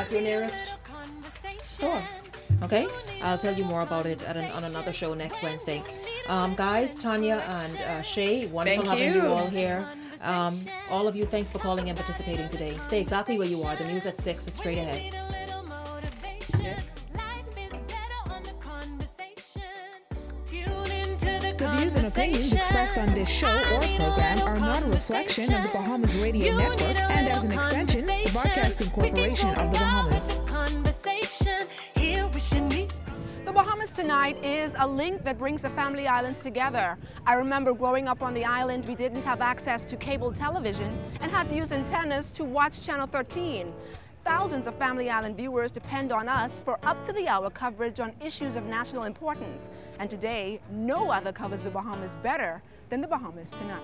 at your nearest store. Okay, I'll tell you more about it on another show next Wednesday. Guys, Tanya and Shay, wonderful having you all here. All of you, thanks for calling and participating today. Stay exactly where you are. The news at 6 is straight ahead. The views and opinions expressed on this show or program are not a reflection of the Bahamas Radio Network and, as an extension, the Broadcasting Corporation of the Bahamas. The Bahamas Tonight is a link that brings the family islands together. I remember growing up on the island, we didn't have access to cable television and had to use antennas to watch Channel 13. Thousands of Family Island viewers depend on us for up-to-the-hour coverage on issues of national importance. And today, no other covers the Bahamas better than the Bahamas Tonight.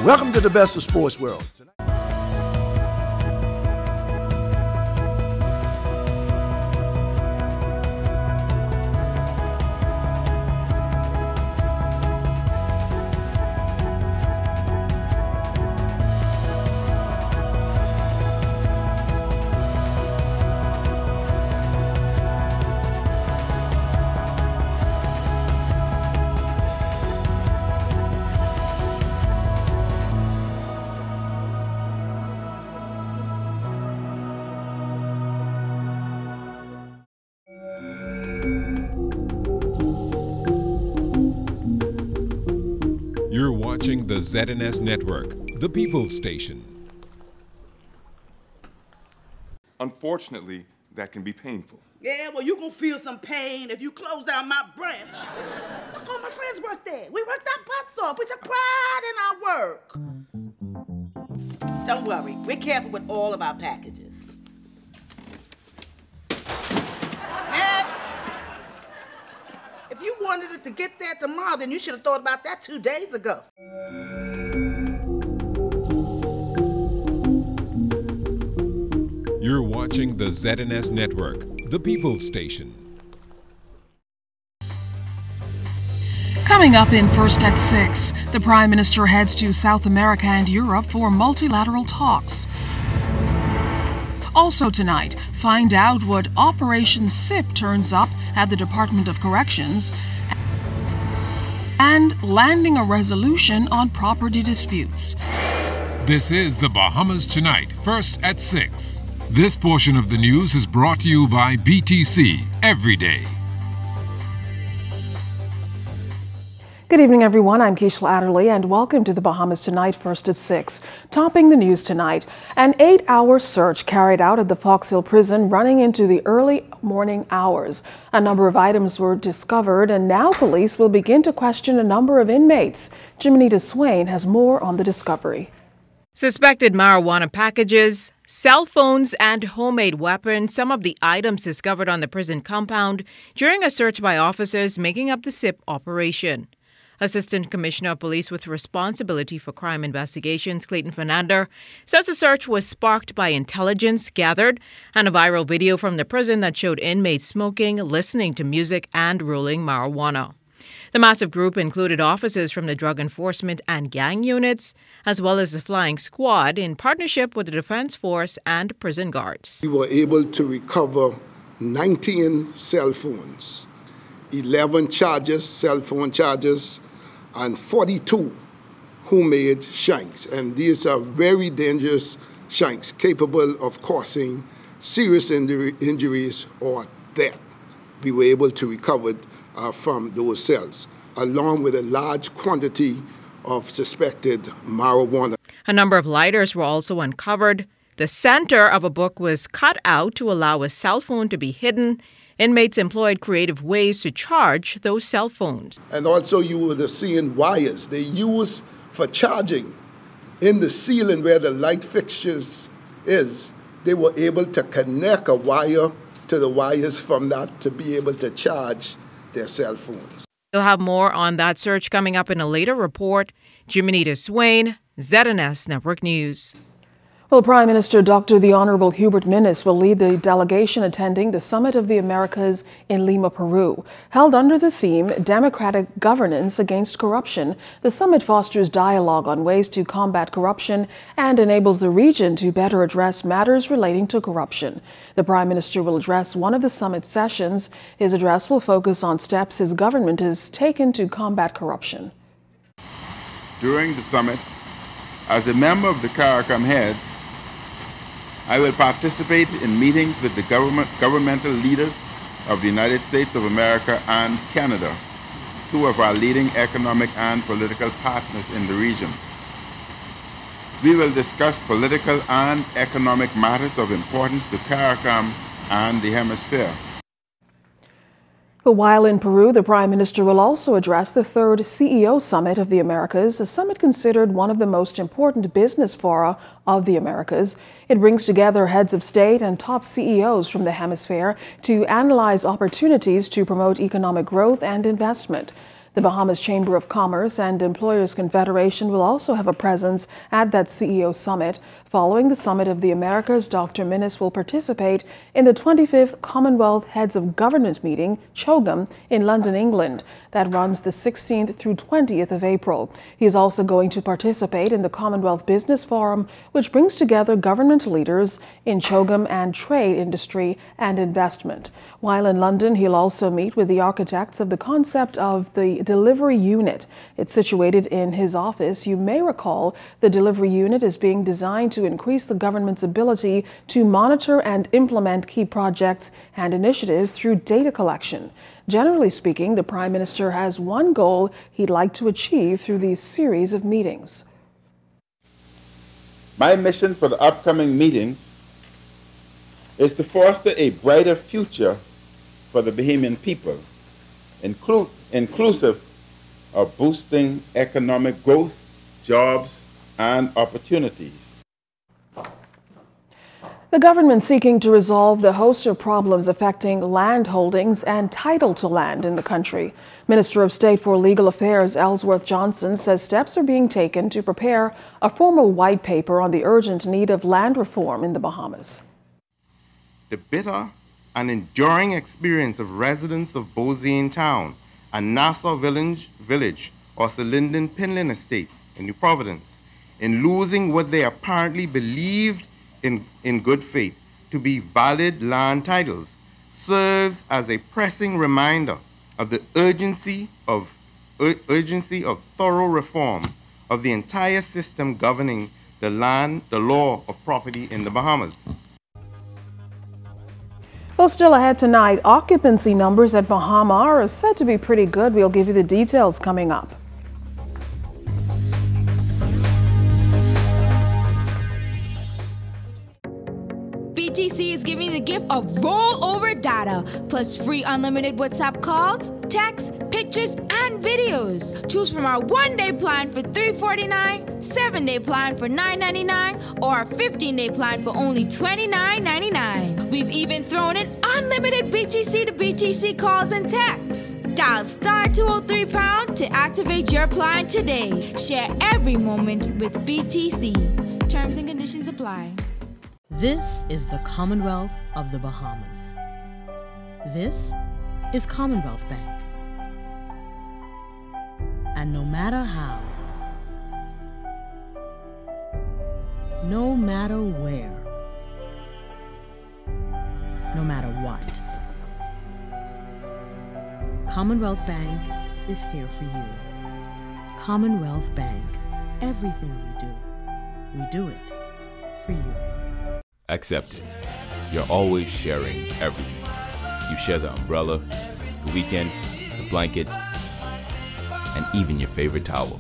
Welcome to the best of sports world. You're watching the ZNS Network, the People's Station. Unfortunately, that can be painful. Yeah, well, you're going to feel some pain if you close down my branch. Look, all my friends work there. We worked our butts off. We took pride in our work. Don't worry. We're careful with all of our packages. Next. If you wanted it to get there tomorrow, then you should have thought about that 2 days ago. You're watching the ZNS Network, the People's Station. Coming up in First at 6, the Prime Minister heads to South America and Europe for multilateral talks. Also tonight, find out what Operation SIP turns up at the Department of Corrections and landing a resolution on property disputes. This is the Bahamas Tonight, First at 6. This portion of the news is brought to you by BTC Every Day. Good evening, everyone. I'm Keishla Adderley, and welcome to the Bahamas Tonight, First at 6. Topping the news tonight, an 8-hour search carried out at the Fox Hill prison running into the early morning hours. A number of items were discovered, and now police will begin to question a number of inmates. Jimenita Swain has more on the discovery. Suspected marijuana packages, cell phones, and homemade weapons, some of the items discovered on the prison compound during a search by officers making up the SIP operation. Assistant Commissioner of Police with responsibility for crime investigations, Clayton Fernandez, says the search was sparked by intelligence gathered and a viral video from the prison that showed inmates smoking, listening to music, and rolling marijuana. The massive group included officers from the drug enforcement and gang units, as well as the flying squad in partnership with the Defense Force and prison guards. We were able to recover 19 cell phones, 11 charges, cell phone charges, and 42 homemade shanks. And these are very dangerous shanks capable of causing serious injuries or death. We were able to recover from those cells, along with a large quantity of suspected marijuana. A number of lighters were also uncovered. The center of a book was cut out to allow a cell phone to be hidden. Inmates employed creative ways to charge those cell phones. And also you would have seen wires they use for charging in the ceiling where the light fixtures is. They were able to connect a wire to the wires from that to be able to charge their cell phones. We'll have more on that search coming up in a later report. Jimenita Swain, ZNS Network News. Well, Prime Minister Dr. the Honorable Hubert Minnis will lead the delegation attending the Summit of the Americas in Lima, Peru. Held under the theme Democratic Governance Against Corruption, the summit fosters dialogue on ways to combat corruption and enables the region to better address matters relating to corruption. The Prime Minister will address one of the summit sessions. His address will focus on steps his government has taken to combat corruption. During the summit, as a member of the CARICOM heads, I will participate in meetings with the governmental leaders of the United States of America and Canada, two of our leading economic and political partners in the region. We will discuss political and economic matters of importance to CARICOM and the hemisphere. While in Peru, the Prime Minister will also address the third CEO Summit of the Americas, a summit considered one of the most important business fora of the Americas. It brings together heads of state and top CEOs from the hemisphere to analyze opportunities to promote economic growth and investment. The Bahamas Chamber of Commerce and Employers Confederation will also have a presence at that CEO Summit. Following the Summit of the Americas, Dr. Minnis will participate in the 25th Commonwealth Heads of Government meeting, CHOGM, in London, England. That runs the 16th through 20th of April. He is also going to participate in the Commonwealth Business Forum, which brings together government leaders in CHOGM and trade, industry, and investment. While in London, he'll also meet with the architects of the concept of the delivery unit. It's situated in his office. You may recall the delivery unit is being designed to increase the government's ability to monitor and implement key projects and initiatives through data collection. Generally speaking, the Prime Minister has one goal he'd like to achieve through these series of meetings. My mission for the upcoming meetings is to foster a brighter future for the Bahamian people, inclusive of boosting economic growth, jobs, and opportunities. The government seeking to resolve the host of problems affecting land holdings and title to land in the country. Minister of State for Legal Affairs Ellsworth Johnson says steps are being taken to prepare a formal white paper on the urgent need of land reform in the Bahamas. The bitter and enduring experience of residents of Bozine Town and Nassau Village or Linden Pinland Estates in New Providence in losing what they apparently believed in good faith to be valid land titles serves as a pressing reminder of the urgency of thorough reform of the entire system governing the law of property in the Bahamas. Well, still ahead tonight, occupancy numbers at Bahama are said to be pretty good. We'll give you the details coming up. BTC is giving the gift of rollover data, plus free unlimited WhatsApp calls, texts, pictures, and videos. Choose from our 1-day plan for $349, 7-day plan for $999, or our 15-day plan for only $29.99. We've even thrown in unlimited BTC to BTC calls and texts. Dial *203# to activate your plan today. Share every moment with BTC. Terms and conditions apply. This is the Commonwealth of the Bahamas. This is Commonwealth Bank. And no matter how, no matter where, no matter what, Commonwealth Bank is here for you. Commonwealth Bank, everything we do it for you. Accepted. You're always sharing everything. You share the umbrella, the weekend, the blanket, and even your favorite towel.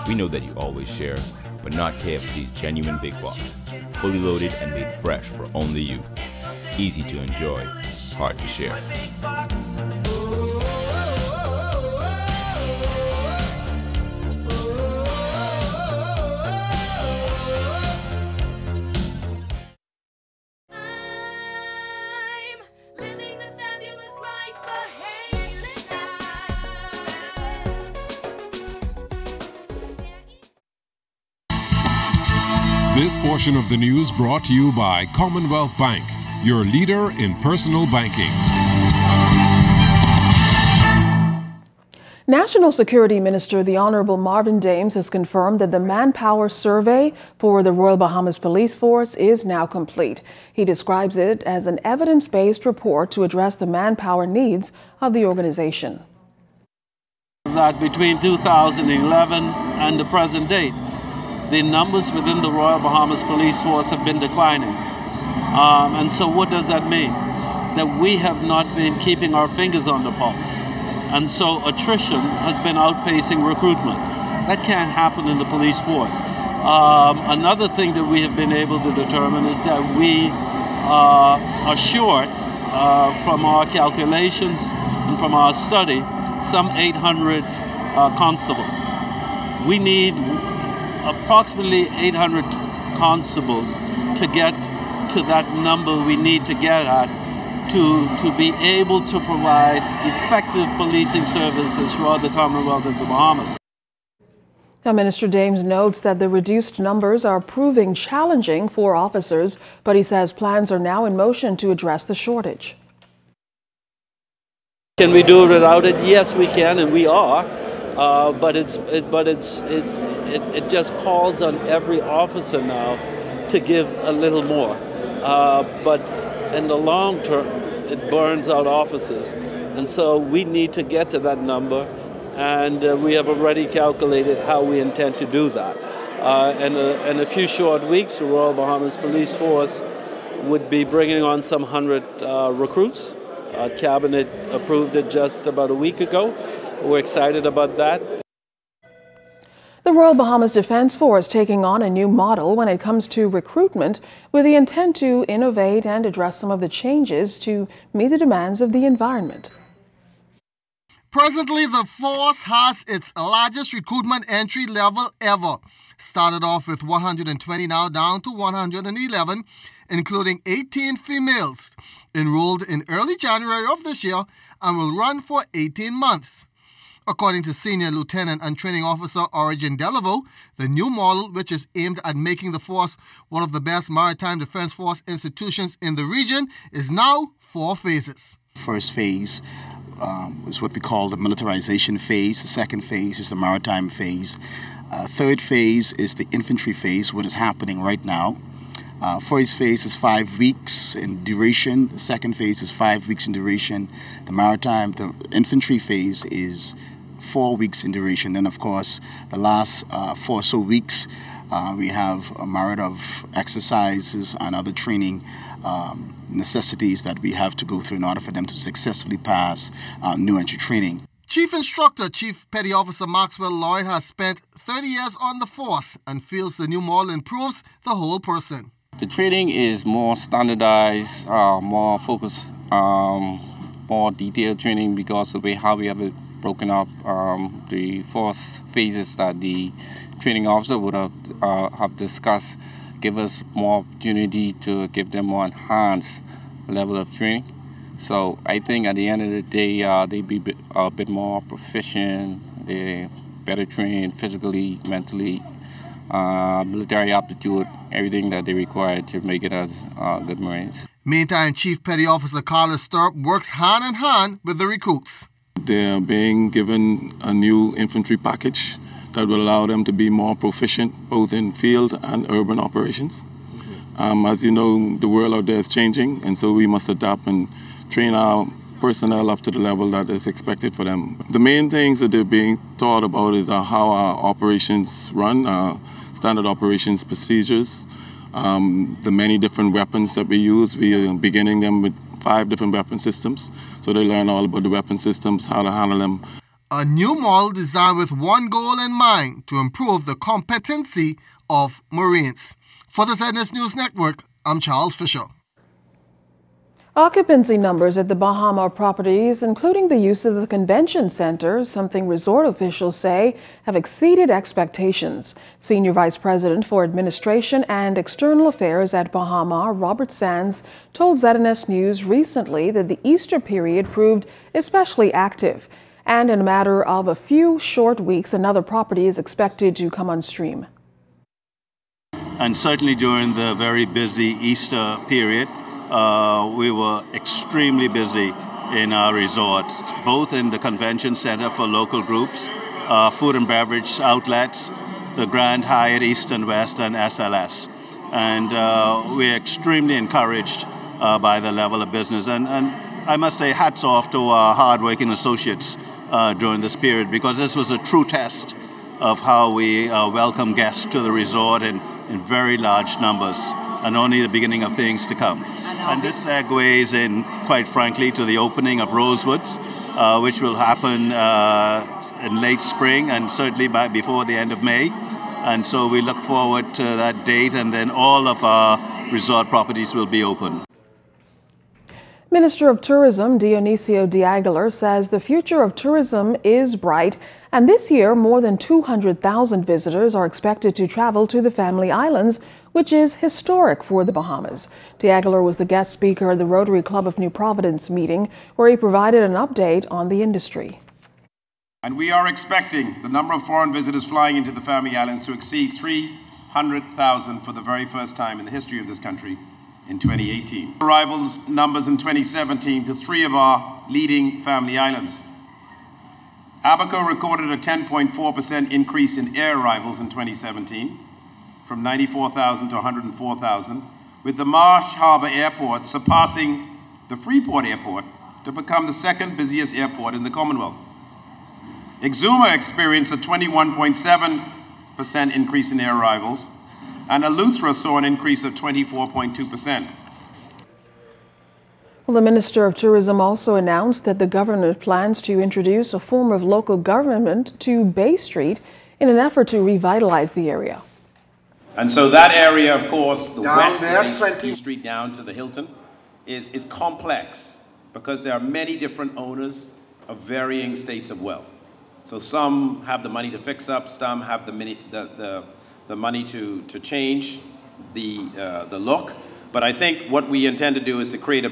We know that you always share, but not KFC's genuine big box. Fully loaded and made fresh for only you. Easy to enjoy, hard to share. This portion of the news brought to you by Commonwealth Bank, your leader in personal banking. National Security Minister the Honorable Marvin Dames has confirmed that the Manpower survey for the Royal Bahamas Police Force is now complete. He describes it as an evidence-based report to address the manpower needs of the organization. That between 2011 and the present date, the numbers within the Royal Bahamas Police Force have been declining. And so what does that mean? That we have not been keeping our fingers on the pulse. And so attrition has been outpacing recruitment. That can't happen in the police force. Another thing that we have been able to determine is that we are short, from our calculations and from our study, some 800 constables. We need approximately 800 constables to get to that number we need to get at to be able to provide effective policing services throughout the Commonwealth of the Bahamas. Now, Minister Dames notes that the reduced numbers are proving challenging for officers, but he says plans are now in motion to address the shortage. Can we do it without it? Yes, we can, and we are. But it just calls on every officer now to give a little more. But in the long term, it burns out officers. And so we need to get to that number, and we have already calculated how we intend to do that. In a few short weeks, the Royal Bahamas Police Force would be bringing on some 100 recruits. Cabinet approved it just about a week ago. We're excited about that. The Royal Bahamas Defense Force taking on a new model when it comes to recruitment with the intent to innovate and address some of the changes to meet the demands of the environment. Presently, the force has its largest recruitment entry level ever. Started off with 120, now down to 111, including 18 females, enrolled in early January of this year and will run for 18 months. According to Senior Lieutenant and Training Officer Origin Delaveau, the new model, which is aimed at making the force one of the best maritime defense force institutions in the region, is now 4 phases. First phase is what we call the militarization phase. The second phase is the maritime phase. Third phase is the infantry phase, what is happening right now. First phase is 5 weeks in duration. The second phase is 5 weeks in duration. The infantry phase is 4 weeks in duration. Then, of course, the last 4 or so weeks, we have a myriad of exercises and other training necessities that we have to go through in order for them to successfully pass new entry training. Chief Instructor, Chief Petty Officer Maxwell Lloyd has spent 30 years on the force and feels the new model improves the whole person. The training is more standardized, more focused, more detailed training because of the way how we have it broken up. The 4 phases that the training officer would have discussed give us more opportunity to give them more enhanced level of training. So I think at the end of the day, they be a bit more proficient, they're better trained physically, mentally, military aptitude, everything that they require to make it as good Marines. Meantime, Chief Petty Officer Carlos Sturp works hand in hand with the recruits. They're being given a new infantry package that will allow them to be more proficient both in field and urban operations. As you know, the world out there is changing, and so we must adapt and train our personnel up to the level that is expected for them. The main things that they're being taught about is how our operations run, standard operations procedures, the many different weapons that we use. We are beginning them with 5 different weapon systems, so they learn all about the weapon systems, how to handle them. A new model designed with one goal in mind, to improve the competency of Marines. For the ZNS News Network, I'm Charles Fisher. Occupancy numbers at the Bahama properties, including the use of the convention center, something resort officials say have exceeded expectations. Senior Vice President for Administration and External Affairs at Bahama, Robert Sands, told ZNS News recently that the Easter period proved especially active. And in a matter of a few short weeks, another property is expected to come on stream. and certainly during the very busy Easter period, we were extremely busy in our resorts, both in the convention center for local groups, food and beverage outlets, the Grand Hyatt East and West, and SLS. And we're extremely encouraged by the level of business. And I must say hats off to our hardworking associates during this period, because this was a true test of how we welcome guests to the resort in very large numbers, and only the beginning of things to come. And this segues in, quite frankly, to the opening of Rosewoods, which will happen in late spring and certainly before the end of May. And so we look forward to that date, and then all of our resort properties will be open. Minister of Tourism Dionisio de Aguilar says the future of tourism is bright, and this year more than 200,000 visitors are expected to travel to the Family Islands, which is historic for the Bahamas. De Aguilar was the guest speaker at the Rotary Club of New Providence meeting, where he provided an update on the industry. And we are expecting the number of foreign visitors flying into the Family Islands to exceed 300,000 for the very first time in the history of this country in 2018. Arrivals numbers in 2017 to 3 of our leading Family Islands. Abaco recorded a 10.4% increase in air arrivals in 2017, from 94,000 to 104,000, with the Marsh Harbor Airport surpassing the Freeport Airport to become the second busiest airport in the Commonwealth. Exuma experienced a 21.7% increase in air arrivals, and Eleuthera saw an increase of 24.2%. Well, the Minister of Tourism also announced that the government plans to introduce a form of local government to Bay Street in an effort to revitalize the area. And so that area, of course, the west of Bay Street down to the Hilton, is complex because there are many different owners of varying states of wealth. So some have the money to fix up, some have the money to change the look. But I think what we intend to do is to create a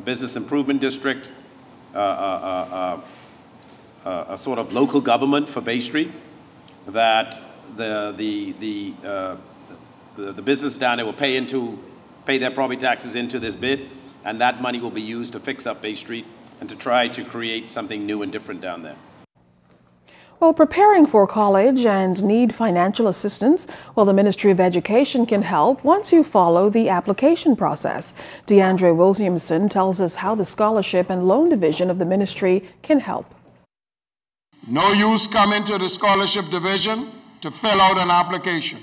business improvement district, a sort of local government for Bay Street, that the business down there will pay their property taxes into this bid, and that money will be used to fix up Bay Street and to try to create something new and different down there. Well, preparing for college and need financial assistance, well, the Ministry of Education can help once you follow the application process. DeAndre Williamson tells us how the Scholarship and Loan Division of the ministry can help. No use coming to the Scholarship Division to fill out an application.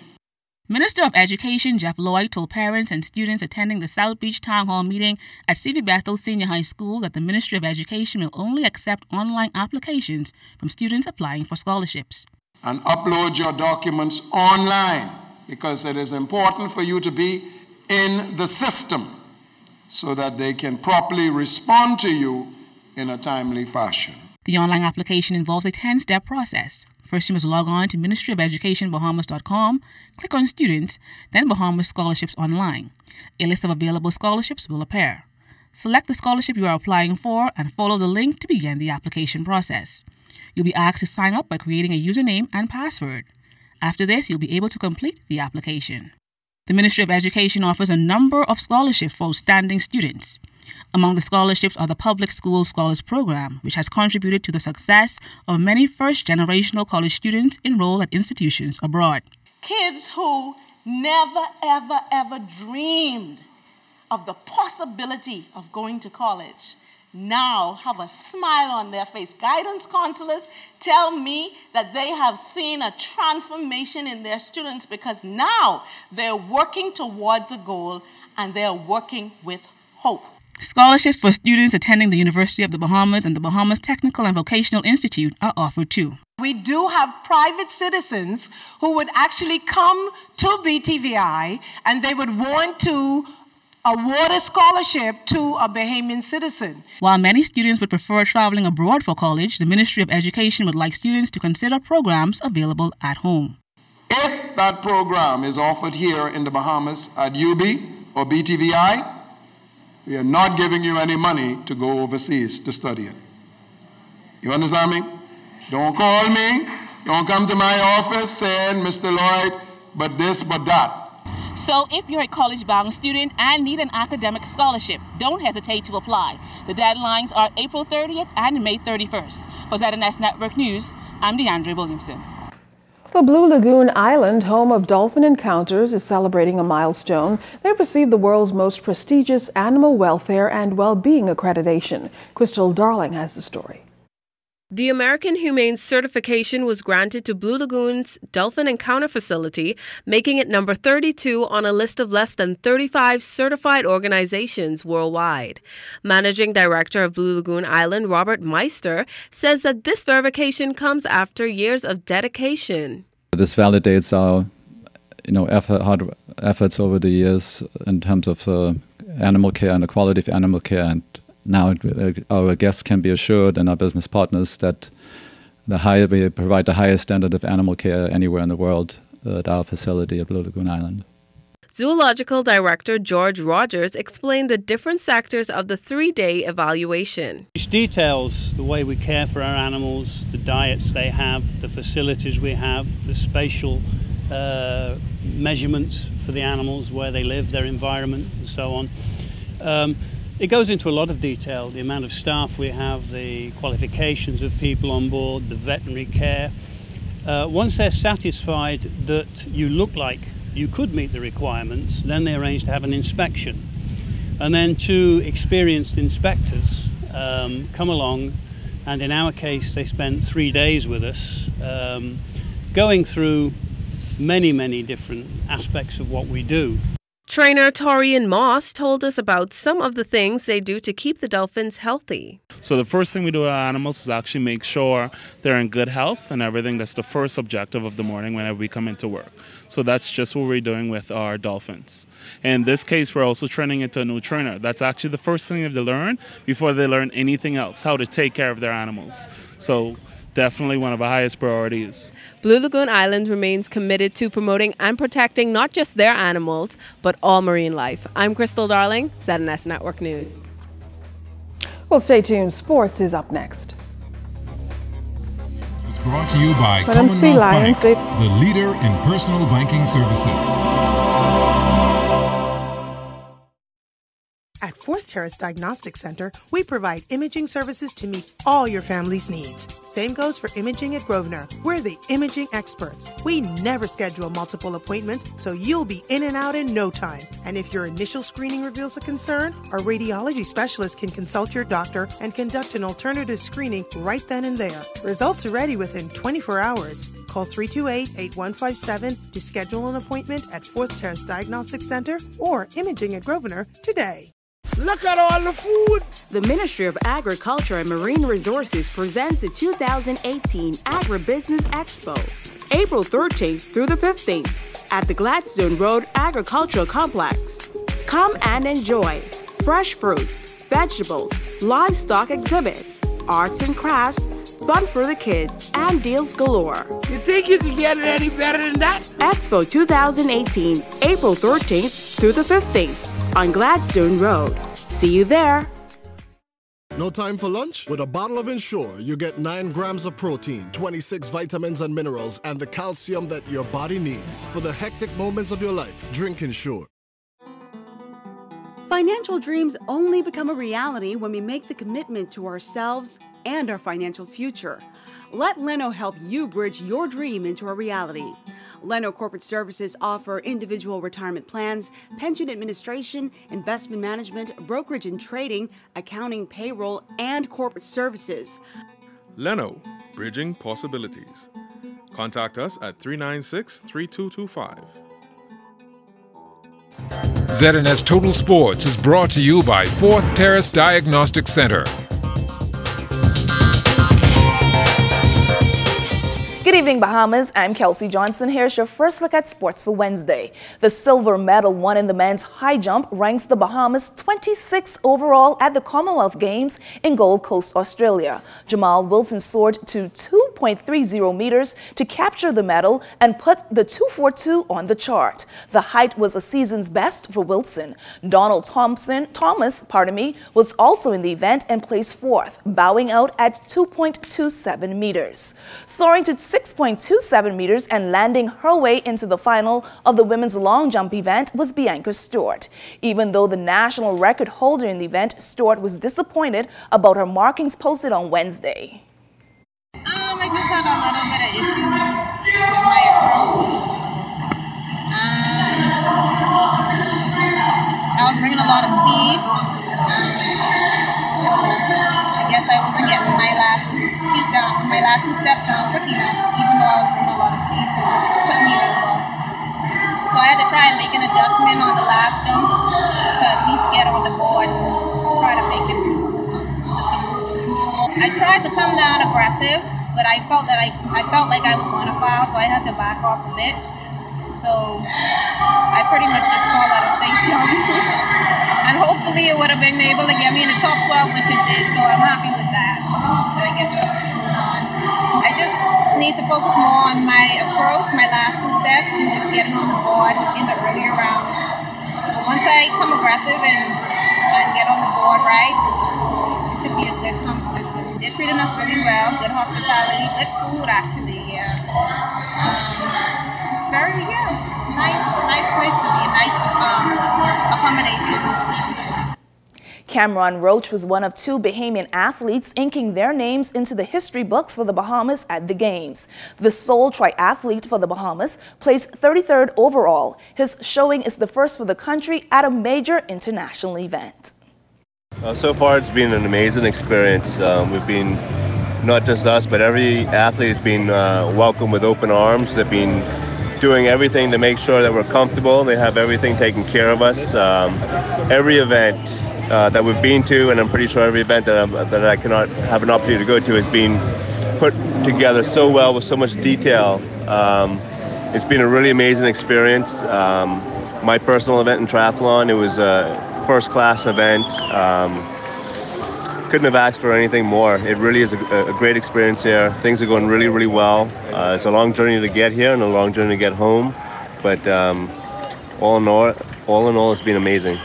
Minister of Education Jeff Lloyd told parents and students attending the South Beach Town Hall meeting at C.V. Bethel Senior High School that the Ministry of Education will only accept online applications from students applying for scholarships. And upload your documents online, because it is important for you to be in the system so that they can properly respond to you in a timely fashion. The online application involves a 10-step process. First, you must log on to ministryofelucationbahamas.com, click on Students, then Bahamas Scholarships Online. A list of available scholarships will appear. Select the scholarship you are applying for and follow the link to begin the application process. You'll be asked to sign up by creating a username and password. After this, you'll be able to complete the application. The Ministry of Education offers a number of scholarships for outstanding students. Among the scholarships are the Public School Scholars Program, which has contributed to the success of many first-generational college students enrolled at institutions abroad. Kids who never, ever, ever dreamed of the possibility of going to college now have a smile on their face. Guidance counselors tell me that they have seen a transformation in their students because now they're working towards a goal and they're working with hope. Scholarships for students attending the University of the Bahamas and the Bahamas Technical and Vocational Institute are offered too. We do have private citizens who would actually come to BTVI and they would want to award a scholarship to a Bahamian citizen. While many students would prefer traveling abroad for college, the Ministry of Education would like students to consider programs available at home. If that program is offered here in the Bahamas at UB or BTVI, we are not giving you any money to go overseas to study it. You understand me? Don't call me. Don't come to my office saying, Mr. Lloyd, but this, but that. So if you're a college-bound student and need an academic scholarship, don't hesitate to apply. The deadlines are April 30th and May 31st. For ZNS Network News, I'm DeAndre Williamson. The Blue Lagoon Island, home of dolphin encounters, is celebrating a milestone. They've received the world's most prestigious animal welfare and well-being accreditation. Crystal Darling has the story. The American Humane Certification was granted to Blue Lagoon's Dolphin Encounter Facility, making it number 32 on a list of less than 35 certified organizations worldwide. Managing Director of Blue Lagoon Island, Robert Meister, says that this verification comes after years of dedication. This validates our hard efforts over the years in terms of animal care and the quality of animal care, and now our guests can be assured and our business partners that we provide the highest standard of animal care anywhere in the world at our facility at Blue Lagoon Island. Zoological Director George Rogers explained the different sectors of the 3-day evaluation. Which details the way we care for our animals, the diets they have, the facilities we have, the spatial measurements for the animals, where they live, their environment, and so on. It goes into a lot of detail, the amount of staff we have, the qualifications of people on board, the veterinary care. Once they're satisfied that you look like you could meet the requirements, then they arrange to have an inspection. And then 2 experienced inspectors come along, and in our case they spent 3 days with us, going through many different aspects of what we do. Trainer Torian Moss told us about some of the things they do to keep the dolphins healthy. So the first thing we do with our animals is actually make sure they're in good health and everything. That's the first objective of the morning whenever we come into work. So that's just what we're doing with our dolphins. In this case, we're also training into a new trainer. That's actually the first thing they learn before they learn anything else, how to take care of their animals. So definitely one of our highest priorities. Blue Lagoon Island remains committed to promoting and protecting not just their animals, but all marine life. I'm Crystal Darling, ZNS Network News. Well, stay tuned. Sports is up next. It was brought to you by Madam Commonwealth Bank, Lions, the leader in personal banking services. At Fourth Terrace Diagnostic Center, we provide imaging services to meet all your family's needs. Same goes for imaging at Grosvenor. We're the imaging experts. We never schedule multiple appointments, so you'll be in and out in no time. And if your initial screening reveals a concern, our radiology specialist can consult your doctor and conduct an alternative screening right then and there. Results are ready within 24 hours. Call 328-8157 to schedule an appointment at Fourth Terrace Diagnostic Center or Imaging at Grosvenor today. Look at all the food! The Ministry of Agriculture and Marine Resources presents the 2018 Agribusiness Expo, April 13th through the 15th at the Gladstone Road Agricultural Complex. Come and enjoy fresh fruit, vegetables, livestock exhibits, arts and crafts, fun for the kids, and deals galore. You think you can get it any better than that? Expo 2018, April 13th through the 15th. On Gladstone Road. See you there. No time for lunch? With a bottle of Ensure, you get 9 grams of protein, 26 vitamins and minerals, and the calcium that your body needs. For the hectic moments of your life, drink Ensure. Financial dreams only become a reality when we make the commitment to ourselves and our financial future. Let Leno help you bridge your dream into a reality. Leno Corporate Services offer individual retirement plans, pension administration, investment management, brokerage and trading, accounting, payroll, and corporate services. Leno, bridging possibilities. Contact us at 396-3225. ZNS Total Sports is brought to you by Fourth Terrace Diagnostic Center. Good evening, Bahamas. I'm Kelsey Johnson. Here's your first look at sports for Wednesday. The silver medal won in the men's high jump ranks the Bahamas 26th overall at the Commonwealth Games in Gold Coast, Australia. Jamal Wilson soared to 2.30 meters to capture the medal and put the 2.42 on the chart. The height was a season's best for Wilson. Donald Thomas, was also in the event and placed 4th, bowing out at 2.27 meters. Soaring to 6.27 meters and landing her way into the final of the women's long jump event was Bianca Stewart. Even though the national record holder in the event, Stewart was disappointed about her markings posted on Wednesday. I just had a little bit of issues with my approach. I was bringing a lot of speed. I guess I wasn't getting my last two steps down quick enough, even though I was bringing a lot of speed, so it put me over. So I had to try and make an adjustment on the last jump to at least get on the board and try to make it through. I tried to come down aggressive, but I felt like I was going to foul, so I had to back off a bit. So I pretty much just called that a safe jump. And hopefully it would have been able to get me in the top 12, which it did, so I'm happy with that. So I get to move on. I just need to focus more on my approach, my last two steps, and just getting on the board in the earlier rounds. Once I come aggressive and get on the board right, it should be a good competition. They're treating us really well, good hospitality, good food actually, yeah. It's very, nice place to be, nice accommodations. Cameron Roach was one of 2 Bahamian athletes inking their names into the history books for the Bahamas at the Games. The sole triathlete for the Bahamas placed 33rd overall. His showing is the first for the country at a major international event. So far it's been an amazing experience. We've been, not just us, but every athlete has been welcomed with open arms. They've been doing everything to make sure that we're comfortable. They have everything taken care of us. Every event that we've been to, and I'm pretty sure every event that I cannot have an opportunity to go to, has been put together so well with so much detail. It's been a really amazing experience. My personal event in triathlon, it was a first-class event. Couldn't have asked for anything more. It really is a great experience here. Things are going really, really well. It's a long journey to get here and a long journey to get home, but all in all, it's been amazing.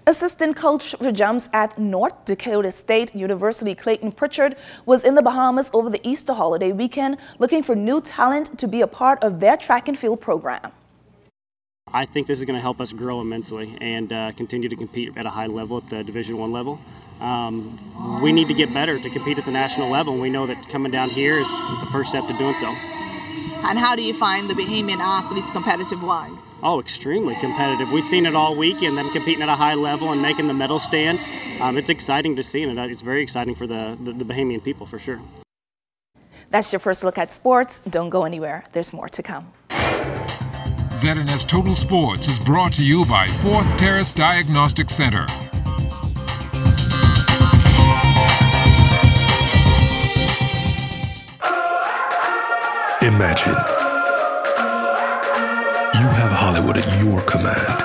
Assistant coach for jumps at North Dakota State University, Clayton Pritchard, was in the Bahamas over the Easter holiday weekend looking for new talent to be a part of their track and field program. I think this is going to help us grow immensely and continue to compete at a high level at the Division I level. We need to get better to compete at the national level, and we know that coming down here is the first step to doing so. And how do you find the Bahamian athletes competitive-wise? Oh, extremely competitive. We've seen it all week, and them competing at a high level and making the medal stands. It's exciting to see, and it's very exciting for the Bahamian people, for sure. That's your first look at sports. Don't go anywhere. There's more to come. ZNS Total Sports is brought to you by 4th Terrace Diagnostic Center. Imagine you have Hollywood at your command.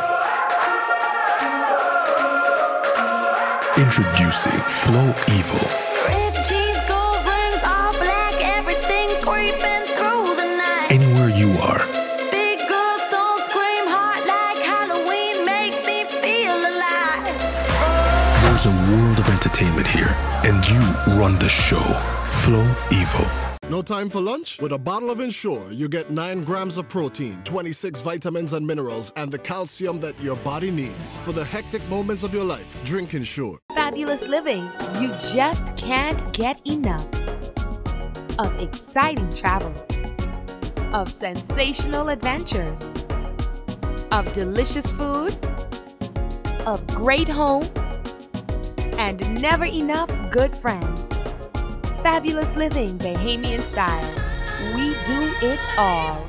Introducing Flow Evil. Anywhere you are. Big girls don't scream hard like Halloween, make me feel alive. There's a world of entertainment here, and you run the show. Flow Evil. No time for lunch? With a bottle of Ensure, you get 9 grams of protein, 26 vitamins and minerals, and the calcium that your body needs. For the hectic moments of your life, drink Ensure. Fabulous living. You just can't get enough of exciting travel, of sensational adventures, of delicious food, of great homes, and never enough good friends. Fabulous living, Bahamian style. We do it all.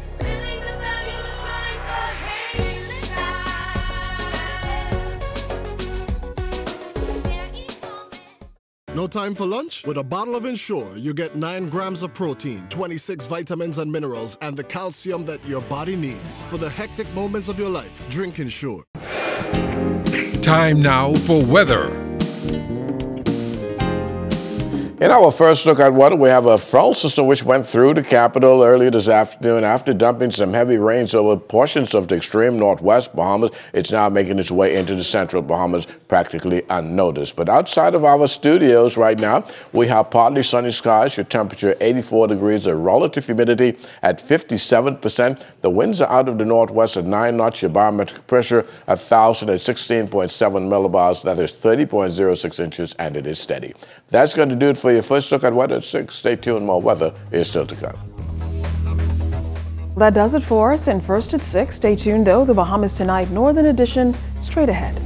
No time for lunch? With a bottle of Ensure, you get 9 grams of protein, 26 vitamins and minerals, and the calcium that your body needs. For the hectic moments of your life, drink Ensure. Time now for weather. In our first look at weather, we have a front system which went through the capital earlier this afternoon after dumping some heavy rains over portions of the extreme northwest Bahamas. It's now making its way into the central Bahamas practically unnoticed. But outside of our studios right now, we have partly sunny skies, your temperature 84 degrees, the relative humidity at 57%. The winds are out of the northwest at 9 knots, your barometric pressure 1,016.7 millibars, that is 30.06 inches, and it is steady. That's going to do it for your first look at weather at 6. Stay tuned, more weather is still to come. That does it for us in First at 6. Stay tuned, though. The Bahamas Tonight Northern Edition straight ahead.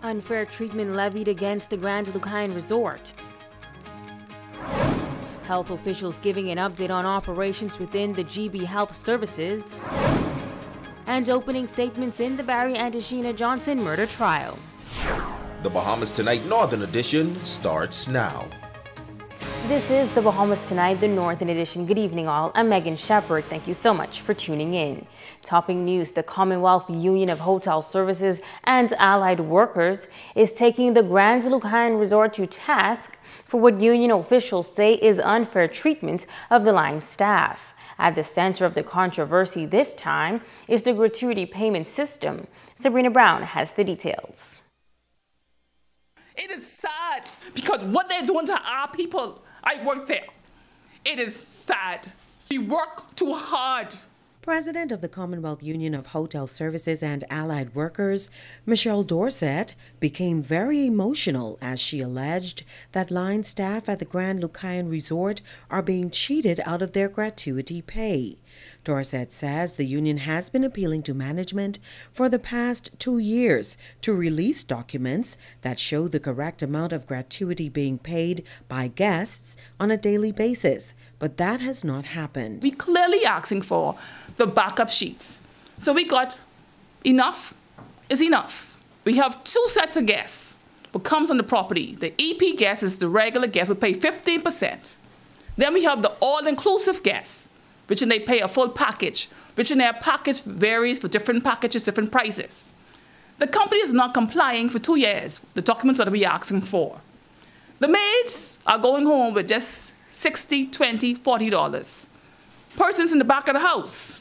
Unfair treatment levied against the Grand Lucayan Resort. Health officials giving an update on operations within the GB Health Services. And opening statements in the Barry and Sheena Johnson murder trial. The Bahamas Tonight Northern Edition starts now. This is the Bahamas Tonight, the Northern Edition. Good evening, all. I'm Megan Shepard. Thank you so much for tuning in. Topping news, the Commonwealth Union of Hotel Services and Allied Workers is taking the Grand Lucayan Resort to task for what union officials say is unfair treatment of the line staff. At the center of the controversy this time is the gratuity payment system. Sabrina Brown has the details. It is sad because what they're doing to our people, I work there. It is sad. We work too hard. President of the Commonwealth Union of Hotel Services and Allied Workers, Michelle Dorset, became very emotional as she alleged that line staff at the Grand Lucayan Resort are being cheated out of their gratuity pay. Dorset says the union has been appealing to management for the past 2 years to release documents that show the correct amount of gratuity being paid by guests on a daily basis, but that has not happened. We clearly asking for the backup sheets. So we got enough is enough. We have 2 sets of guests what comes on the property. The EP guest is the regular guest, we pay 15%. Then we have the all-inclusive guests, which they pay a full package, which in their package varies for different packages, different prices. The company is not complying for 2 years, the documents that we're asking for. The maids are going home with just $60, $20, $40. Persons in the back of the house.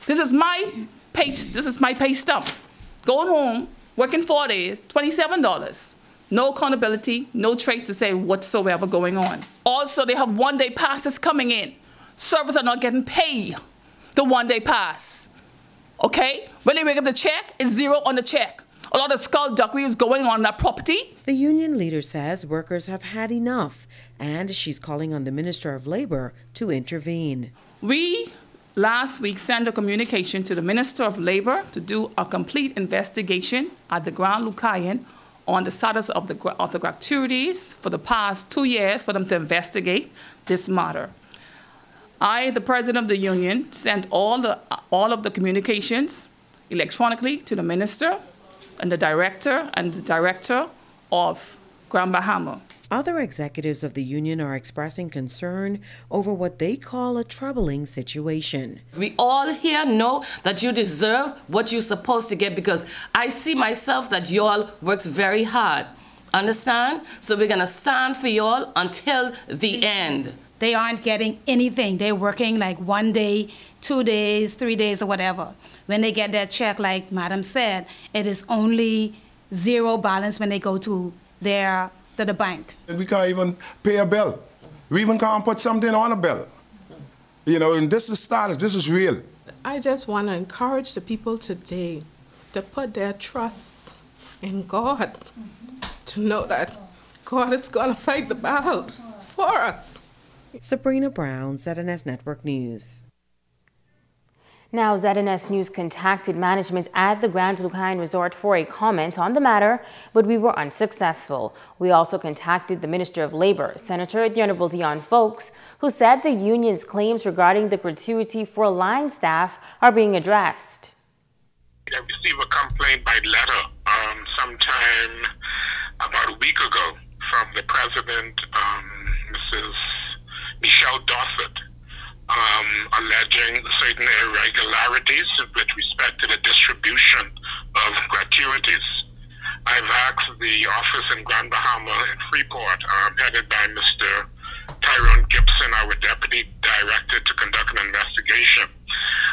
This is my pay stub. Going home, working 4 days, $27. No accountability, no trace to say whatsoever going on. Also, they have 1-day passes coming in. Servers are not getting paid the 1-day pass. Okay? When they ring up the check, it's zero on the check. A lot of skullduggery is going on that property. The union leader says workers have had enough, and she's calling on the Minister of Labor to intervene. We last week sent a communication to the Minister of Labor to do a complete investigation at the Grand Lucayan on the status of the gratuities for the past 2 years for them to investigate this matter. I, the president of the union, sent all of the communications electronically to the minister and the director of Grand Bahama. Other executives of the union are expressing concern over what they call a troubling situation. We all here know that you deserve what you're supposed to get because I see myself that y'all works very hard. Understand? So we're going to stand for y'all until the end. They aren't getting anything. They're working like 1 day, 2 days, 3 days, or whatever. When they get their check, like Madam said, it is only zero balance when they go to the bank. We can't even pay a bill. We even can't put something on a bill. You know, and this is status. This is real. I just want to encourage the people today to put their trust in God, to know that God is going to fight the battle for us. Sabrina Brown, ZNS Network News. Now, ZNS News contacted management at the Grand Lucayan Resort for a comment on the matter, but we were unsuccessful. We also contacted the Minister of Labor, Senator the Honorable Dion Folks, who said the union's claims regarding the gratuity for line staff are being addressed. I received a complaint by letter sometime about a week ago from the President, Mrs. Michelle Dorset, alleging certain irregularities with respect to the distribution of gratuities. I've asked the office in Grand Bahama in Freeport, headed by Mr. Tyrone Gibson, our deputy director, to conduct an investigation.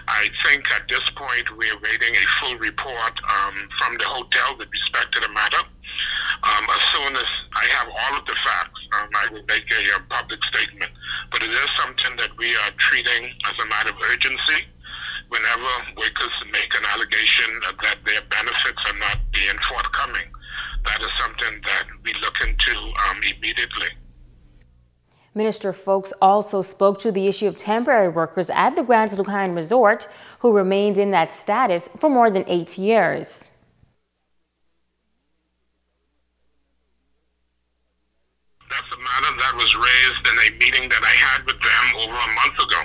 I think at this point we're awaiting a full report from the hotel with respect to the matter. As soon as I have all of the facts, I will make a public statement. But it is something that we are treating as a matter of urgency. Whenever workers make an allegation that their benefits are not being forthcoming, that is something that we look into immediately. Minister Folks also spoke to the issue of temporary workers at the Grand Lucayan Resort who remained in that status for more than 8 years. That's a matter that was raised in a meeting that I had with them over a month ago.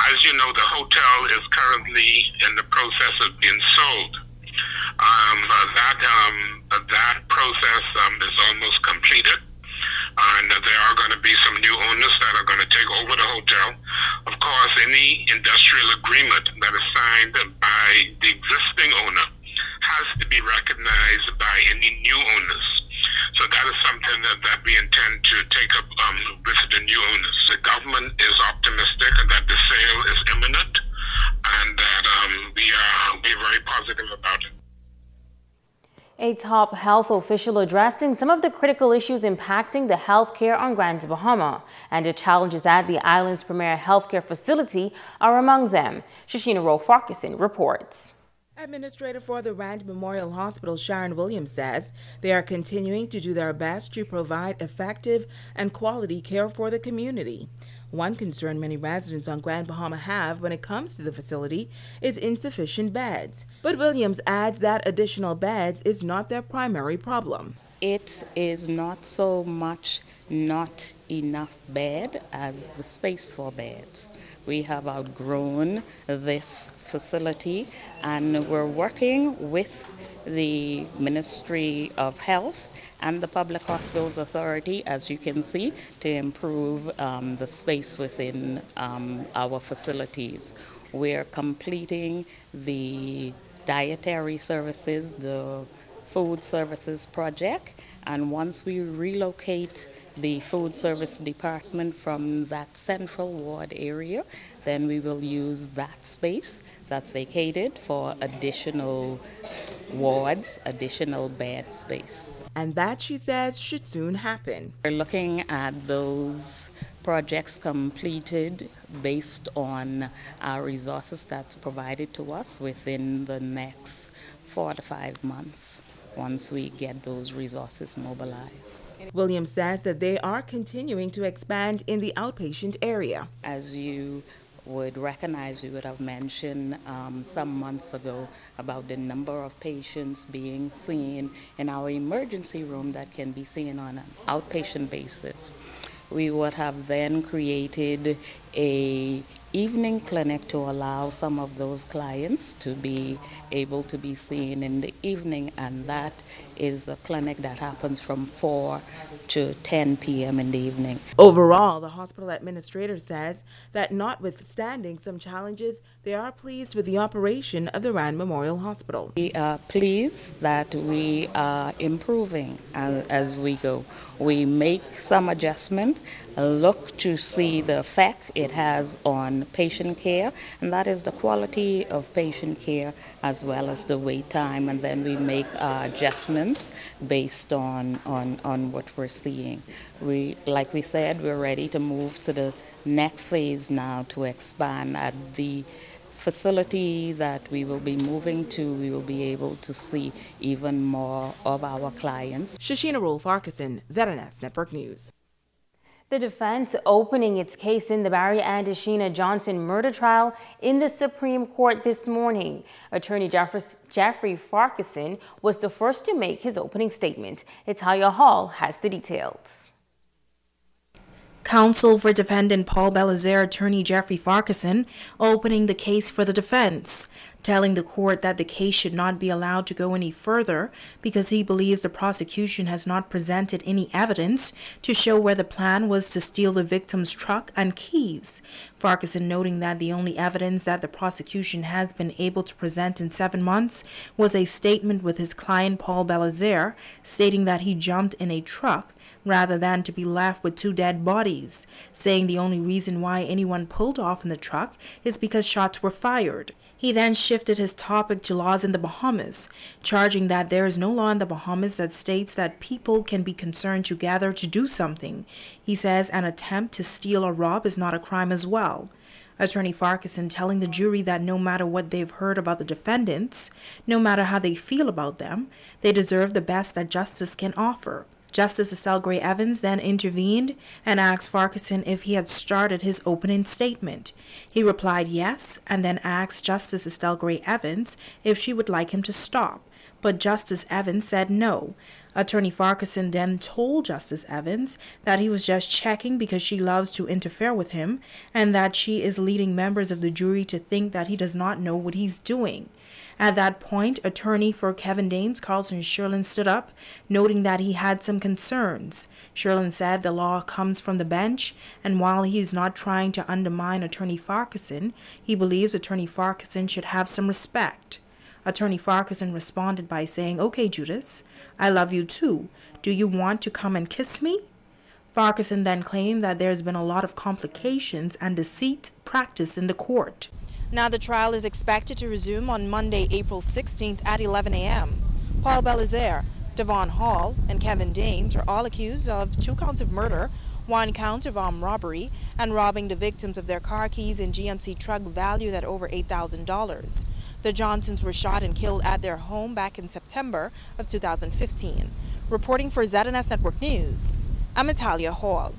As you know, the hotel is currently in the process of being sold. That process is almost completed, and there are going to be some new owners that are going to take over the hotel. Of course, any industrial agreement that is signed by the existing owner has to be recognized by any new owners. So that is something that we intend to take up with the new owners. The government is optimistic that the sale is imminent, and that we're very positive about it. A top health official addressing some of the critical issues impacting the healthcare on Grand Bahama, and the challenges at the island's premier healthcare facility are among them. Shoshina Rowe-Farquharson reports. Administrator for the Rand Memorial Hospital, Sharon Williams, says they are continuing to do their best to provide effective and quality care for the community. One concern many residents on Grand Bahama have when it comes to the facility is insufficient beds. But Williams adds that additional beds is not their primary problem. It is not so much not enough bed as the space for beds. We have outgrown this facility, and we're working with the Ministry of Health and the Public Hospitals Authority, as you can see, to improve the space within our facilities. We're completing the dietary services, the food services project, and once we relocate the food service department from that central ward area, then we will use that space that's vacated for additional wards, additional bed space. And that, she says, should soon happen. We're looking at those projects completed based on our resources that's provided to us within the next 4 to 5 months, once we get those resources mobilized. Williams says that they are continuing to expand in the outpatient area. As you would recognize, we would have mentioned some months ago about the number of patients being seen in our emergency room that can be seen on an outpatient basis. We would have then created a evening clinic to allow some of those clients to be able to be seen in the evening, and that is a clinic that happens from 4 to 10 p.m. in the evening. Overall, the hospital administrator says that notwithstanding some challenges, they are pleased with the operation of the Rand Memorial Hospital. We are pleased that we are improving as we go. We make some adjustment, look to see the effect it has on patient care, and that is the quality of patient care as well as the wait time, and then we make adjustments based on what we're seeing. Like we said, we're ready to move to the next phase now to expand. At the facility that we will be moving to, we will be able to see even more of our clients. Shoshina Rowe-Farquharson, ZNS Network News. The defense opening its case in the Barry and Ashina Johnson murder trial in the Supreme Court this morning. Attorney Jeffrey Farquharson was the first to make his opening statement. Italia Hall has the details. Counsel for defendant Paul Belizaire, attorney Jeffrey Farquharson, opening the case for the defense, telling the court that the case should not be allowed to go any further because he believes the prosecution has not presented any evidence to show where the plan was to steal the victim's truck and keys. Farquharson noting that the only evidence that the prosecution has been able to present in 7 months was a statement with his client Paul Belizaire stating that he jumped in a truck rather than to be left with 2 dead bodies, saying the only reason why anyone pulled off in the truck is because shots were fired. He then shifted his topic to laws in the Bahamas, charging that there is no law in the Bahamas that states that people can be concerned together to do something. He says an attempt to steal or rob is not a crime as well. Attorney Farquharson telling the jury that no matter what they've heard about the defendants, no matter how they feel about them, they deserve the best that justice can offer. Justice Estelle Gray Evans then intervened and asked Farquharson if he had started his opening statement. He replied yes, and then asked Justice Estelle Gray Evans if she would like him to stop, but Justice Evans said no. Attorney Farquharson then told Justice Evans that he was just checking because she loves to interfere with him and that she is leading members of the jury to think that he does not know what he's doing. At that point, attorney for Kevin Dames, Carlson Sherlin, stood up, noting that he had some concerns. Sherlin said the law comes from the bench, and while he is not trying to undermine Attorney Farquharson, he believes Attorney Farquharson should have some respect. Attorney Farquharson responded by saying, "Okay, Judas, I love you too. Do you want to come and kiss me?" Farquharson then claimed that there's been a lot of complications and deceit practiced in the court. Now the trial is expected to resume on Monday, April 16th at 11 a.m. Paul Belizaire, Devon Hall, and Kevin Dames are all accused of 2 counts of murder, 1 count of armed robbery, and robbing the victims of their car keys and GMC truck valued at over $8,000. The Johnsons were shot and killed at their home back in September of 2015. Reporting for ZNS Network News, I'm Natalia Hall.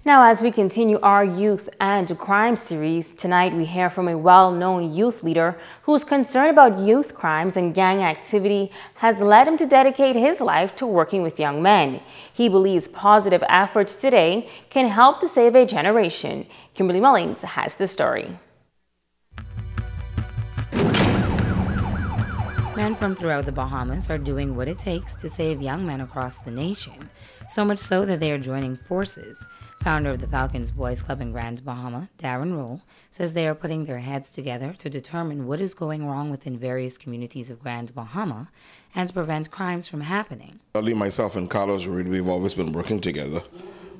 Now, as we continue our youth and crime series, tonight we hear from a well-known youth leader whose concern about youth crimes and gang activity has led him to dedicate his life to working with young men. He believes positive efforts today can help to save a generation. Kimberly Mullings has the story. Men from throughout the Bahamas are doing what it takes to save young men across the nation, so much so that they are joining forces. Founder of the Falcons Boys Club in Grand Bahama, Darren Roll, says they are putting their heads together to determine what is going wrong within various communities of Grand Bahama and to prevent crimes from happening. Only myself and Carlos Reed, we've always been working together,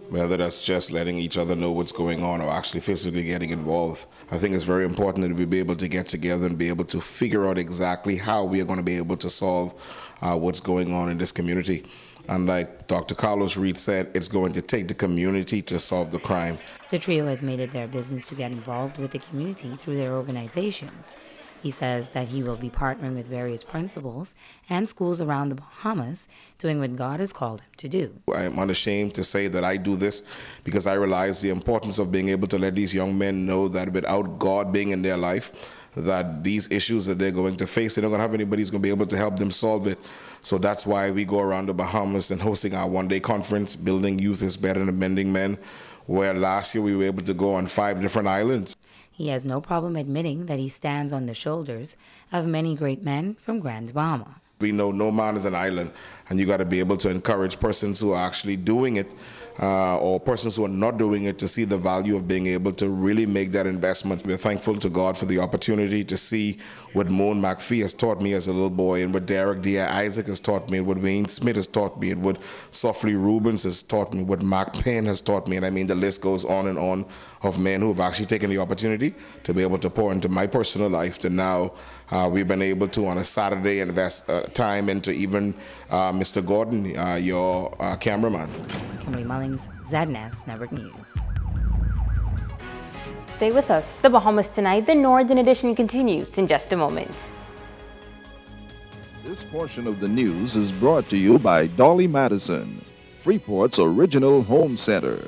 whether that's just letting each other know what's going on or actually physically getting involved. I think it's very important that we be able to get together and be able to figure out exactly how we are going to be able to solve what's going on in this community. And like Dr. Carlos Reed said, it's going to take the community to solve the crime. The trio has made it their business to get involved with the community through their organizations. He says that he will be partnering with various principals and schools around the Bahamas, doing what God has called him to do. I am unashamed to say that I do this because I realize the importance of being able to let these young men know that without God being in their life, that these issues that they're going to face, they're not going to have anybody who's going to be able to help them solve it. So that's why we go around the Bahamas and hosting our one-day conference, Building Youth is Better Than Bending Men, where last year we were able to go on 5 different islands. He has no problem admitting that he stands on the shoulders of many great men from Grand Bahama. We know no man is an island, and you got to be able to encourage persons who are actually doing it or persons who are not doing it to see the value of being able to really make that investment. We're thankful to God for the opportunity to see what Moan McPhee has taught me as a little boy, and what Derek D.I. Isaac has taught me, what Wayne Smith has taught me, and what Softly Rubens has taught me, what Mark Penn has taught me, and I mean the list goes on of men who have actually taken the opportunity to be able to pour into my personal life. To now we've been able to on a Saturday invest time into even Mr. Gordon, your cameraman. Kimberly Mullings, ZNS Network News. Stay with us. The Bahamas Tonight, the Northern Edition continues in just a moment. This portion of the news is brought to you by Dolly Madison, Freeport's original home center.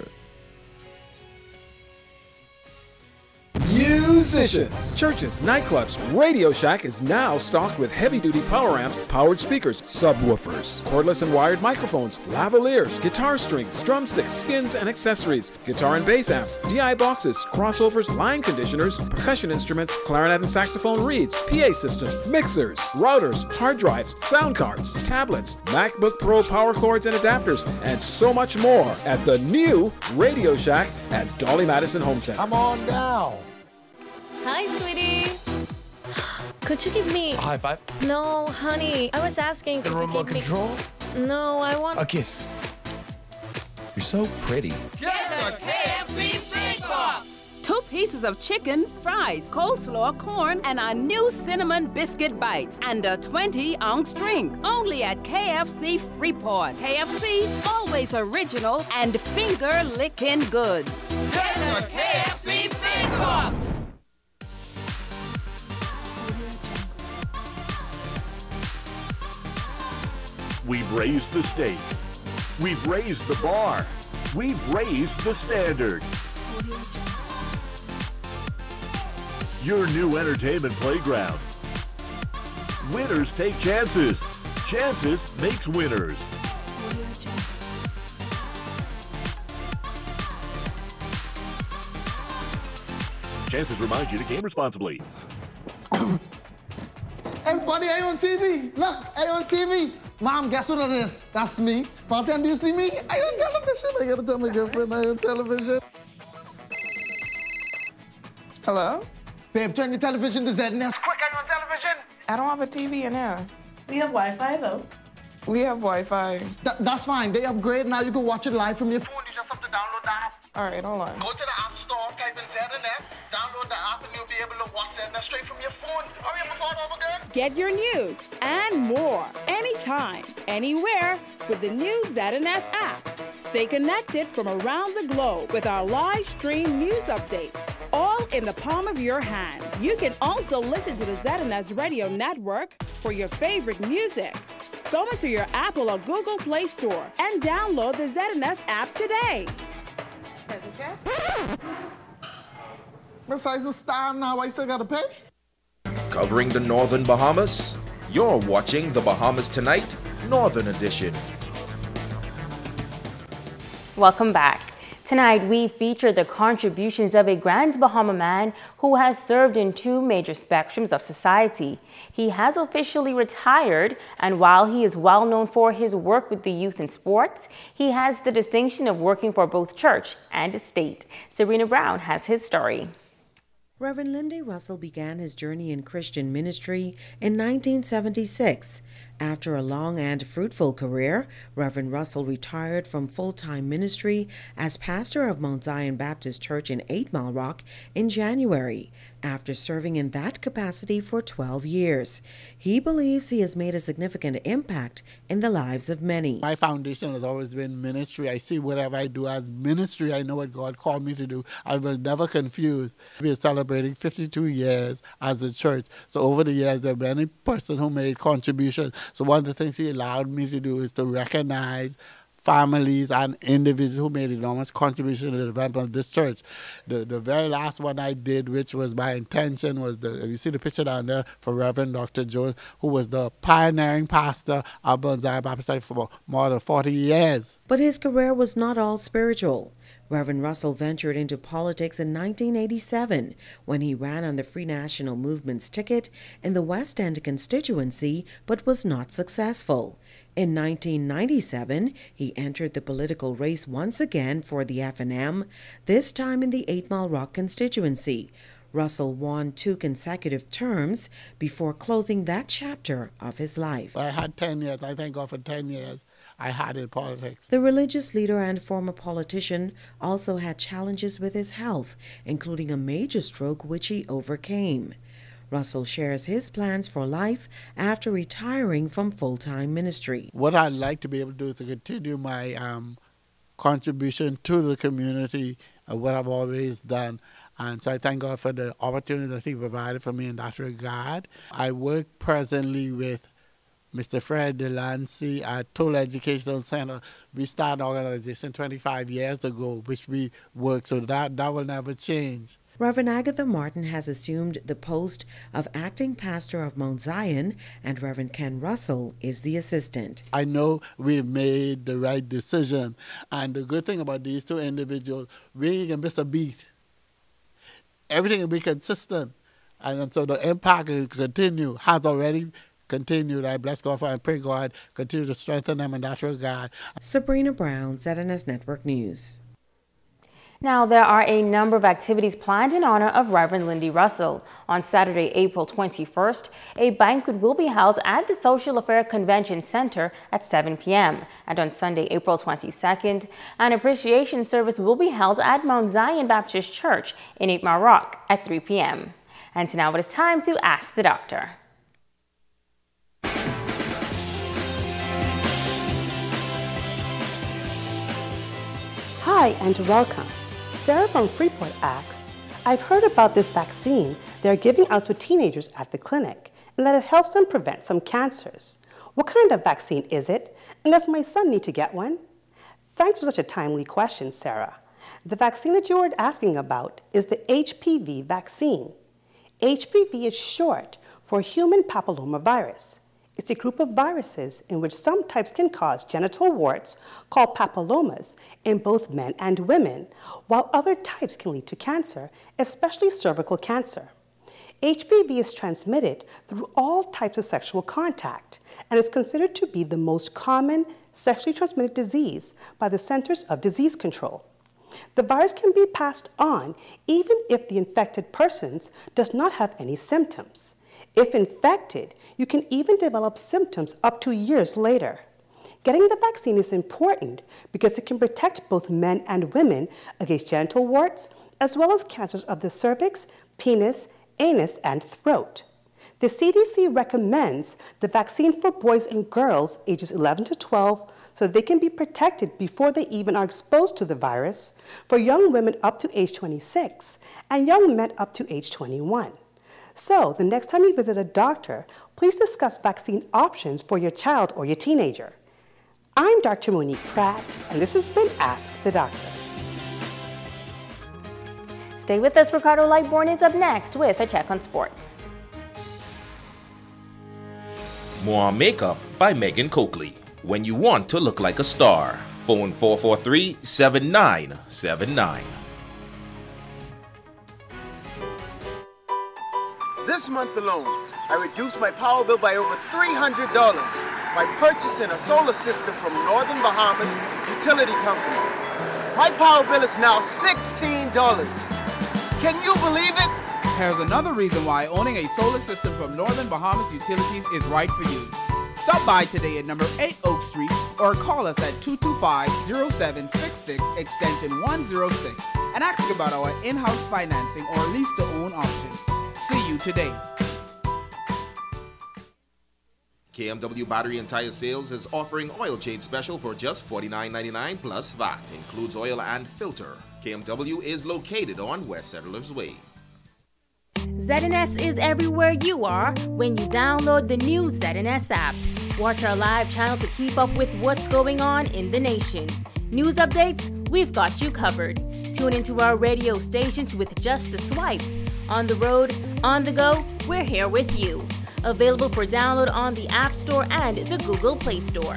Use musicians, churches, nightclubs. Radio Shack is now stocked with heavy-duty power amps, powered speakers, subwoofers, cordless and wired microphones, lavaliers, guitar strings, drumsticks, skins and accessories, guitar and bass amps, DI boxes, crossovers, line conditioners, percussion instruments, clarinet and saxophone reeds, PA systems, mixers, routers, hard drives, sound cards, tablets, MacBook Pro power cords and adapters, and so much more at the new Radio Shack at Dolly Madison Home Center. Come on down. Hi, sweetie. Could you give me A high five. No, honey. I was asking if The you could remote give me control. No, I want A kiss. You're so pretty. Get the KFC Big Box! 2 pieces of chicken, fries, coleslaw, corn, and our new cinnamon biscuit bites, and a 20-ounce drink. Only at KFC Freeport. KFC, always original and finger-licking good. Get the KFC Big Box! We've raised the stakes. We've raised the bar. We've raised the standard. Your new entertainment playground. Winners take chances. Chances makes winners. Chances remind you to game responsibly. Everybody, I on TV. Look, I on TV. Mom, guess what it is? That's me. Bartend, do you see me? I on television. I gotta tell my girlfriend I on television. Hello? Babe, turn your television to ZNS. Quick, I on television. I don't have a TV in there. We have Wi-Fi, though. We have Wi-Fi. That's fine. They upgrade now. You can watch it live from your phone. You just have to download the app. All right, hold on. Go to the App Store, type in ZNS, download the app, and you'll be able to watch ZNS straight from your phone. Hurry up and start over again. Get your news and more anytime, anywhere with the new ZNS app. Stay connected from around the globe with our live stream news updates, all in the palm of your hand. You can also listen to the ZNS Radio Network for your favorite music. Go into your Apple or Google Play Store and download the ZNS app today. Miss I's a star now. I still gotta pay. Covering the Northern Bahamas, you're watching the Bahamas Tonight, Northern Edition. Welcome back. Tonight, we feature the contributions of a Grand Bahama man who has served in 2 major spectrums of society. He has officially retired, and while he is well known for his work with the youth in sports, he has the distinction of working for both church and state. Serena Brown has his story. Reverend Lindy Russell began his journey in Christian ministry in 1976. After a long and fruitful career, Reverend Russell retired from full-time ministry as pastor of Mount Zion Baptist Church in 8 Mile Rock in January, after serving in that capacity for 12 years. He believes he has made a significant impact in the lives of many. My foundation has always been ministry. I see whatever I do as ministry. I know what God called me to do. I was never confused. We are celebrating 52 years as a church. So over the years, there have been many persons who made contributions. So one of the things he allowed me to do is to recognize families and individuals who made enormous contribution to the development of this church. The very last one I did, which was my intention, was you see the picture down there for Reverend Dr. Jones, who was the pioneering pastor of Mount Zion Baptist Church for more than 40 years. But his career was not all spiritual. Reverend Russell ventured into politics in 1987 when he ran on the Free National Movement's ticket in the West End constituency, but was not successful. In 1997, he entered the political race once again for the F&M, this time in the 8 Mile Rock constituency. Russell won 2 consecutive terms before closing that chapter of his life. I had 10 years. I thank God for 10 years I had in politics. The religious leader and former politician also had challenges with his health, including a major stroke which he overcame. Russell shares his plans for life after retiring from full-time ministry. What I'd like to be able to do is to continue my contribution to the community, what I've always done. And so I thank God for the opportunity that He provided for me in that regard. I work presently with Mr. Fred Delancey at Toll Educational Center. We started an organization 25 years ago, which we work, so that will never change. Reverend Agatha Martin has assumed the post of acting pastor of Mount Zion, and Reverend Ken Russell is the assistant. I know we've made the right decision, and the good thing about these two individuals, we ain't gonna miss a beat. Everything will be consistent, and so the impact will continue, has already continued. I bless God for and pray God continue to strengthen them in that regard. Sabrina Brown, ZNS Network News. Now, there are a number of activities planned in honor of Reverend Lindy Russell. On Saturday, April 21st, a banquet will be held at the Social Affairs Convention Center at 7 p.m. And on Sunday, April 22nd, an appreciation service will be held at Mount Zion Baptist Church in 8 Mile Rock at 3 p.m. And now it is time to Ask the Doctor. Hi and welcome. Sarah from Freeport asked, I've heard about this vaccine they're giving out to teenagers at the clinic and that it helps them prevent some cancers. What kind of vaccine is it, and does my son need to get one? Thanks for such a timely question, Sarah. The vaccine that you were asking about is the HPV vaccine. HPV is short for human papillomavirus. It's a group of viruses in which some types can cause genital warts called papillomas in both men and women, while other types can lead to cancer, especially cervical cancer. HPV is transmitted through all types of sexual contact and is considered to be the most common sexually transmitted disease by the Centers of Disease Control. The virus can be passed on even if the infected person does not have any symptoms. If infected, you can even develop symptoms up to years later. Getting the vaccine is important because it can protect both men and women against genital warts, as well as cancers of the cervix, penis, anus, and throat. The CDC recommends the vaccine for boys and girls ages 11 to 12 so they can be protected before they even are exposed to the virus, for young women up to age 26 and young men up to age 21. So, the next time you visit a doctor, please discuss vaccine options for your child or your teenager. I'm Dr. Monique Pratt, and this has been Ask the Doctor. Stay with us. Ricardo Lightborn is up next with a check on sports. More Makeup by Megan Coakley. When you want to look like a star. Phone 443-7979. This month alone, I reduced my power bill by over $300 by purchasing a solar system from Northern Bahamas Utility Company. My power bill is now $16. Can you believe it? Here's another reason why owning a solar system from Northern Bahamas Utilities is right for you. Stop by today at number 8 Oak Street or call us at 225-0766 extension 106 and ask about our in-house financing or lease-to-own options. See you today. KMW Battery and Tire Sales is offering oil change special for just $49.99 plus VAT. Includes oil and filter. KMW is located on West Settlers Way. ZNS is everywhere you are when you download the new ZNS app. Watch our live channel to keep up with what's going on in the nation. News updates, we've got you covered. Tune into our radio stations with just a swipe. On the road, on the go, we're here with you. Available for download on the App Store and the Google Play Store.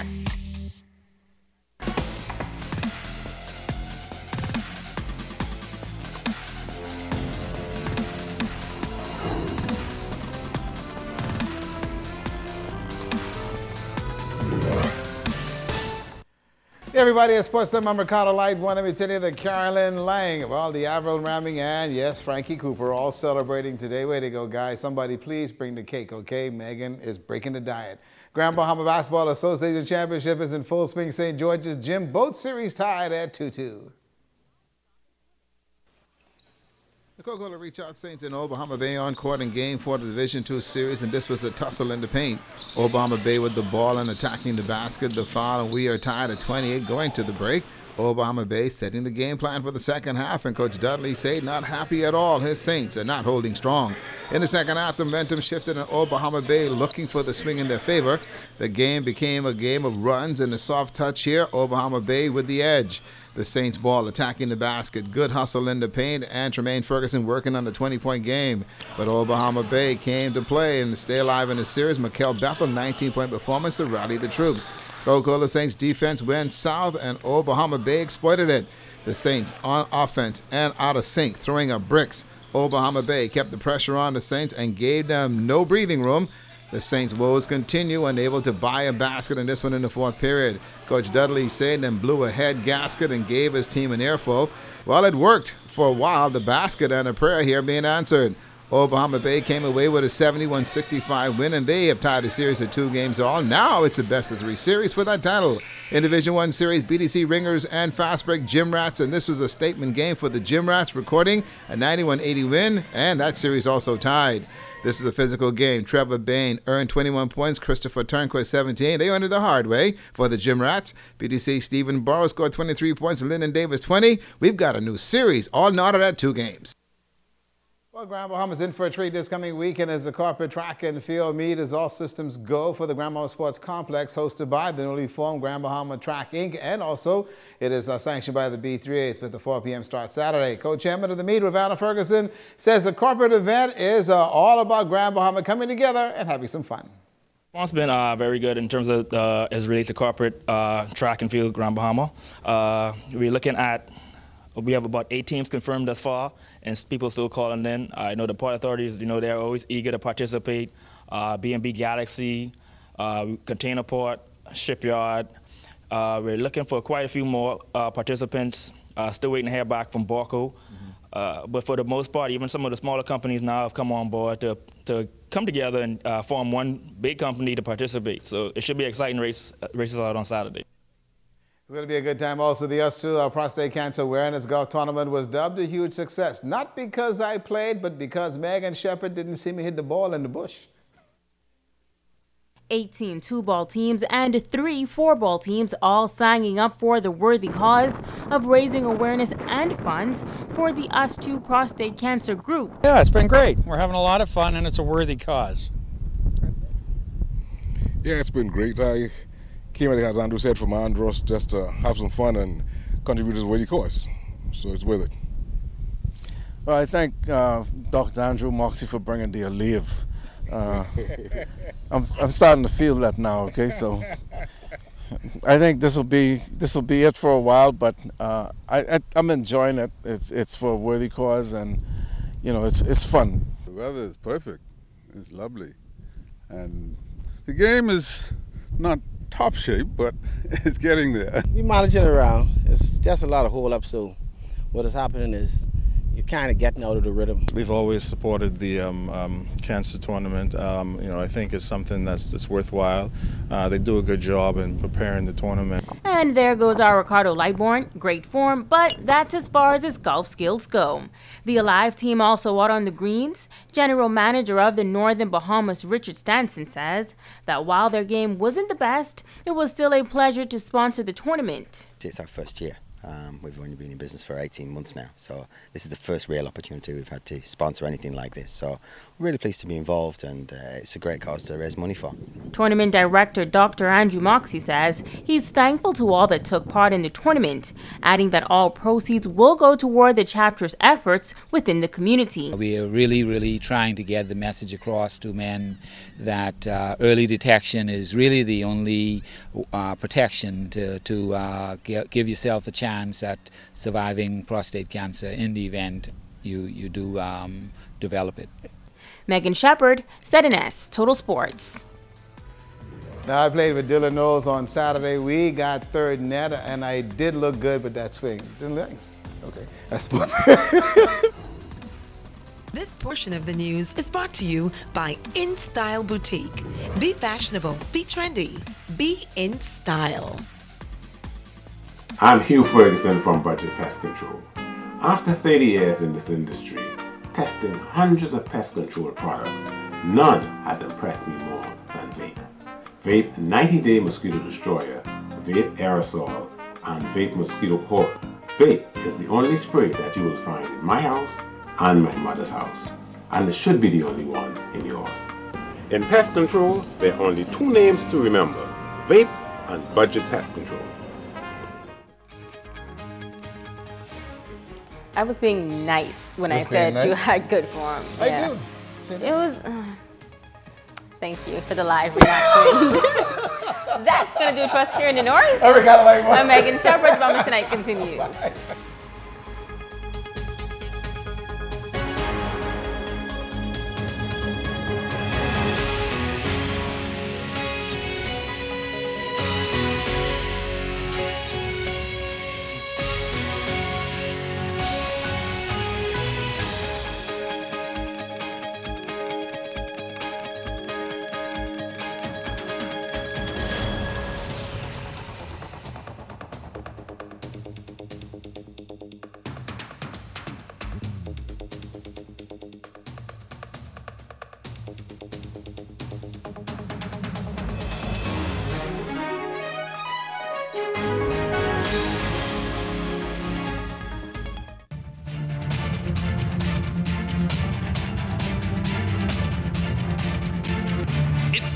Hey everybody, it's Sports Time. I'm Ricardo Light. Let me tell you that Carolyn Lang, well, the Avril Ramming, and yes, Frankie Cooper, all celebrating today. Way to go, guys. Somebody please bring the cake, okay? Megan is breaking the diet. Grand Bahama Basketball Association Championship is in full swing. St. George's Gym, both series tied at 2-2. The Coca-Cola reach out Saints in Old Bahama Bay on court in Game 4 of the Division II series, and this was a tussle in the paint. Old Bahama Bay with the ball and attacking the basket, the foul, and we are tied at 28 going to the break. Old Bahama Bay setting the game plan for the second half, and Coach Dudley said not happy at all. His Saints are not holding strong. In the second half, the momentum shifted and Old Bahama Bay looking for the swing in their favor. The game became a game of runs and a soft touch here. Old Bahama Bay with the edge. The Saints ball attacking the basket. Good hustle in the paint, and Tremaine Ferguson working on the 20-point game. But Old Bahama Bay came to play and stay alive in the series. Mikel Bethel, 19-point performance to rally the troops. Coca-Cola Saints defense went south, and Old Bahama Bay exploited it. The Saints on offense and out of sync, throwing up bricks. Old Bahama Bay kept the pressure on the Saints and gave them no breathing room. The Saints' woes continue, unable to buy a basket in this one in the fourth period. Coach Dudley said then blew a head gasket and gave his team an earful. Well, it worked for a while, the basket and a prayer here being answered. Old Bahama Bay came away with a 71-65 win, and they have tied the series at 2 games all. Now it's a best-of-3 series for that title. In Division I series, BDC Ringers and Fast Break Gym Rats, and this was a statement game for the Gym Rats, recording a 91-80 win, and that series also tied. This is a physical game. Trevor Bain earned 21 points. Christopher Turnquist, 17. They earned it the hard way for the Gym Rats. BDC Stephen Burrow scored 23 points. Lyndon Davis, 20. We've got a new series, all knotted at 2 games. Well, Grand Bahama's in for a treat this coming weekend as the corporate track and field meet as all systems go for the Grand Bahama Sports Complex, hosted by the newly formed Grand Bahama Track Inc. And also, it is sanctioned by the B3As with the 4 p.m. start Saturday. Co-chairman of the meet, Ravanna Ferguson, says the corporate event is all about Grand Bahama coming together and having some fun. It's been very good in terms of as relates to corporate track and field Grand Bahama. We're looking at we have about 8 teams confirmed thus far, and people still calling in. I know the port authorities, they're always eager to participate. B&B Galaxy, Container Port, Shipyard. We're looking for quite a few more participants. Still waiting to hear back from Borco. But for the most part, even some of the smaller companies now have come on board to come together and form one big company to participate. So it should be exciting races out on Saturday. It's going to be a good time. Also, the US2 Prostate Cancer Awareness Golf Tournament was dubbed a huge success. Not because I played, but because Megan Shepard didn't see me hit the ball in the bush. 18 two-ball teams and 3 four-ball teams all signing up for the worthy cause of raising awareness and funds for the US2 Prostate Cancer Group. Yeah, it's been great. We're having a lot of fun, and it's a worthy cause. Yeah, it's been great. I came at it, as Andrew said, from Andros just to have some fun and contribute to the worthy cause. So it's worth it. Well, I thank Dr. Andrew Moxie for bringing the Alive. I'm starting to feel that now. Okay, so I think this will be it for a while, but I'm enjoying it. It's for a worthy cause, and it's fun. The weather is perfect. It's lovely, and the game is not top shape, but it's getting there. We manage it around. It's just a lot of hold up, so what is happening is you're kind of getting out of the rhythm. We've always supported the cancer tournament. I think it's something that's worthwhile. They do a good job in preparing the tournament. And there goes our Ricardo Lightbourne. Great form, but that's as far as his golf skills go. The Alive team also out on the greens. General manager of the Northern Bahamas, Richard Stanson, says that while their game wasn't the best, it was still a pleasure to sponsor the tournament. It's our first year. We've only been in business for 18 months now, so this is the first real opportunity we've had to sponsor anything like this. So we're really pleased to be involved, and it's a great cause to raise money for. Tournament director Dr. Andrew Moxie says he's thankful to all that took part in the tournament, adding that all proceeds will go toward the chapter's efforts within the community. We are really trying to get the message across to men that early detection is really the only protection to give yourself a chance at surviving prostate cancer in the event you do develop it. Megan Shepard, ZNS Total Sports. Now, I played with Dylan Knowles on Saturday. We got third net, and I did look good with that swing. Didn't look? Okay, that's sports. This portion of the news is brought to you by InStyle Boutique. Be fashionable, be trendy, be in style. I'm Hugh Ferguson from Budget Pest Control. After 30 years in this industry, testing hundreds of pest control products, none has impressed me more than Vape. Vape 90-Day Mosquito Destroyer, Vape Aerosol, and vape mosquito coil. Vape is the only spray that you will find in my house and my mother's house, and it should be the only one in yours. In pest control, there are only two names to remember: vape and budget pest control. I was being nice when I said you had good form. I do. It was. Thank you for the live reaction. That's going to do it for us here in the North. I'm Megan Shepherd. Vamos Tonight continues.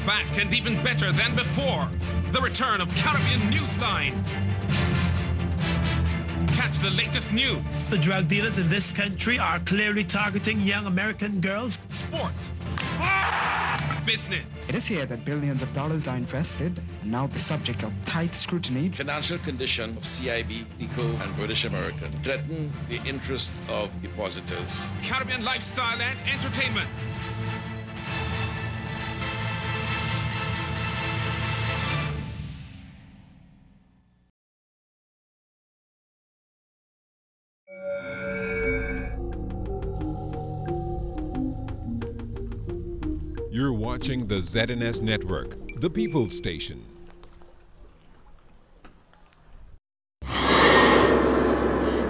Back and even better than before. The return of Caribbean Newsline. Catch the latest news. The drug dealers in this country are clearly targeting young American girls. Sport. Business. It is here that billions of dollars are invested, now the subject of tight scrutiny. Financial condition of CIB, ECO, and British American threaten the interest of depositors. Caribbean lifestyle and entertainment. You're watching the ZNS Network, the People's Station.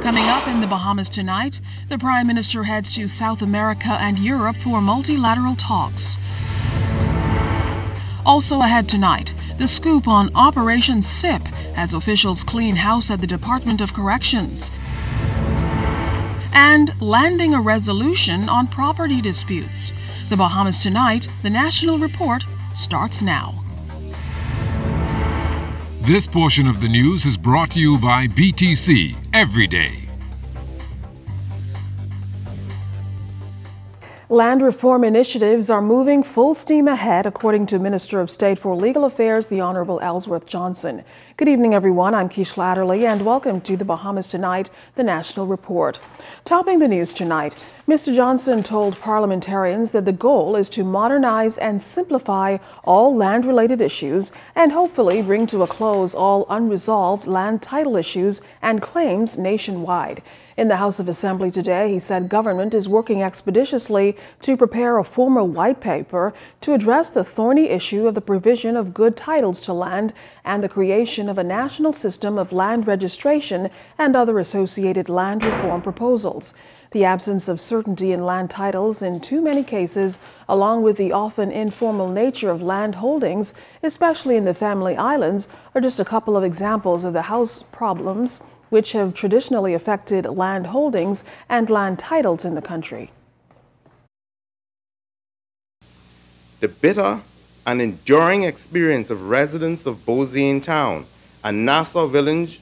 Coming up in the Bahamas tonight, the Prime Minister heads to South America and Europe for multilateral talks. Also ahead tonight, the scoop on Operation SIP as officials clean house at the Department of Corrections. And landing a resolution on property disputes. The Bahamas Tonight, the National Report, starts now. This portion of the news is brought to you by BTC Every Day. Land reform initiatives are moving full steam ahead, according to Minister of State for Legal Affairs, the Honorable Ellsworth Johnson. Good evening, everyone. I'm Keish Latterly, and welcome to the Bahamas Tonight, the National Report. Topping the news tonight, Mr. Johnson told parliamentarians that the goal is to modernize and simplify all land-related issues and hopefully bring to a close all unresolved land title issues and claims nationwide. In the House of Assembly today, he said government is working expeditiously to prepare a formal white paper to address the thorny issue of the provision of good titles to land and the creation of a national system of land registration and other associated land reform proposals. The absence of certainty in land titles in too many cases, along with the often informal nature of land holdings, especially in the Family Islands, are just a couple of examples of the House problems which have traditionally affected land holdings and land titles in the country. The bitter and enduring experience of residents of Bozine Town and Nassau Village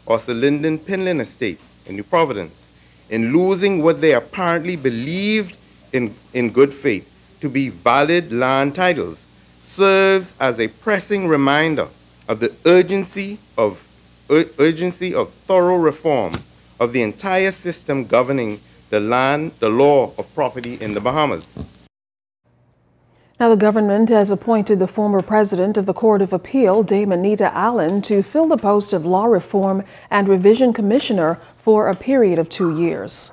or Selinden Pinlin Estates in New Providence in losing what they apparently believed in good faith to be valid land titles serves as a pressing reminder of the urgency of thorough reform of the entire system governing the law of property in the Bahamas. Now, the government has appointed the former president of the Court of Appeal, Dame Anita Allen, to fill the post of Law Reform and Revision Commissioner for a period of 2 years.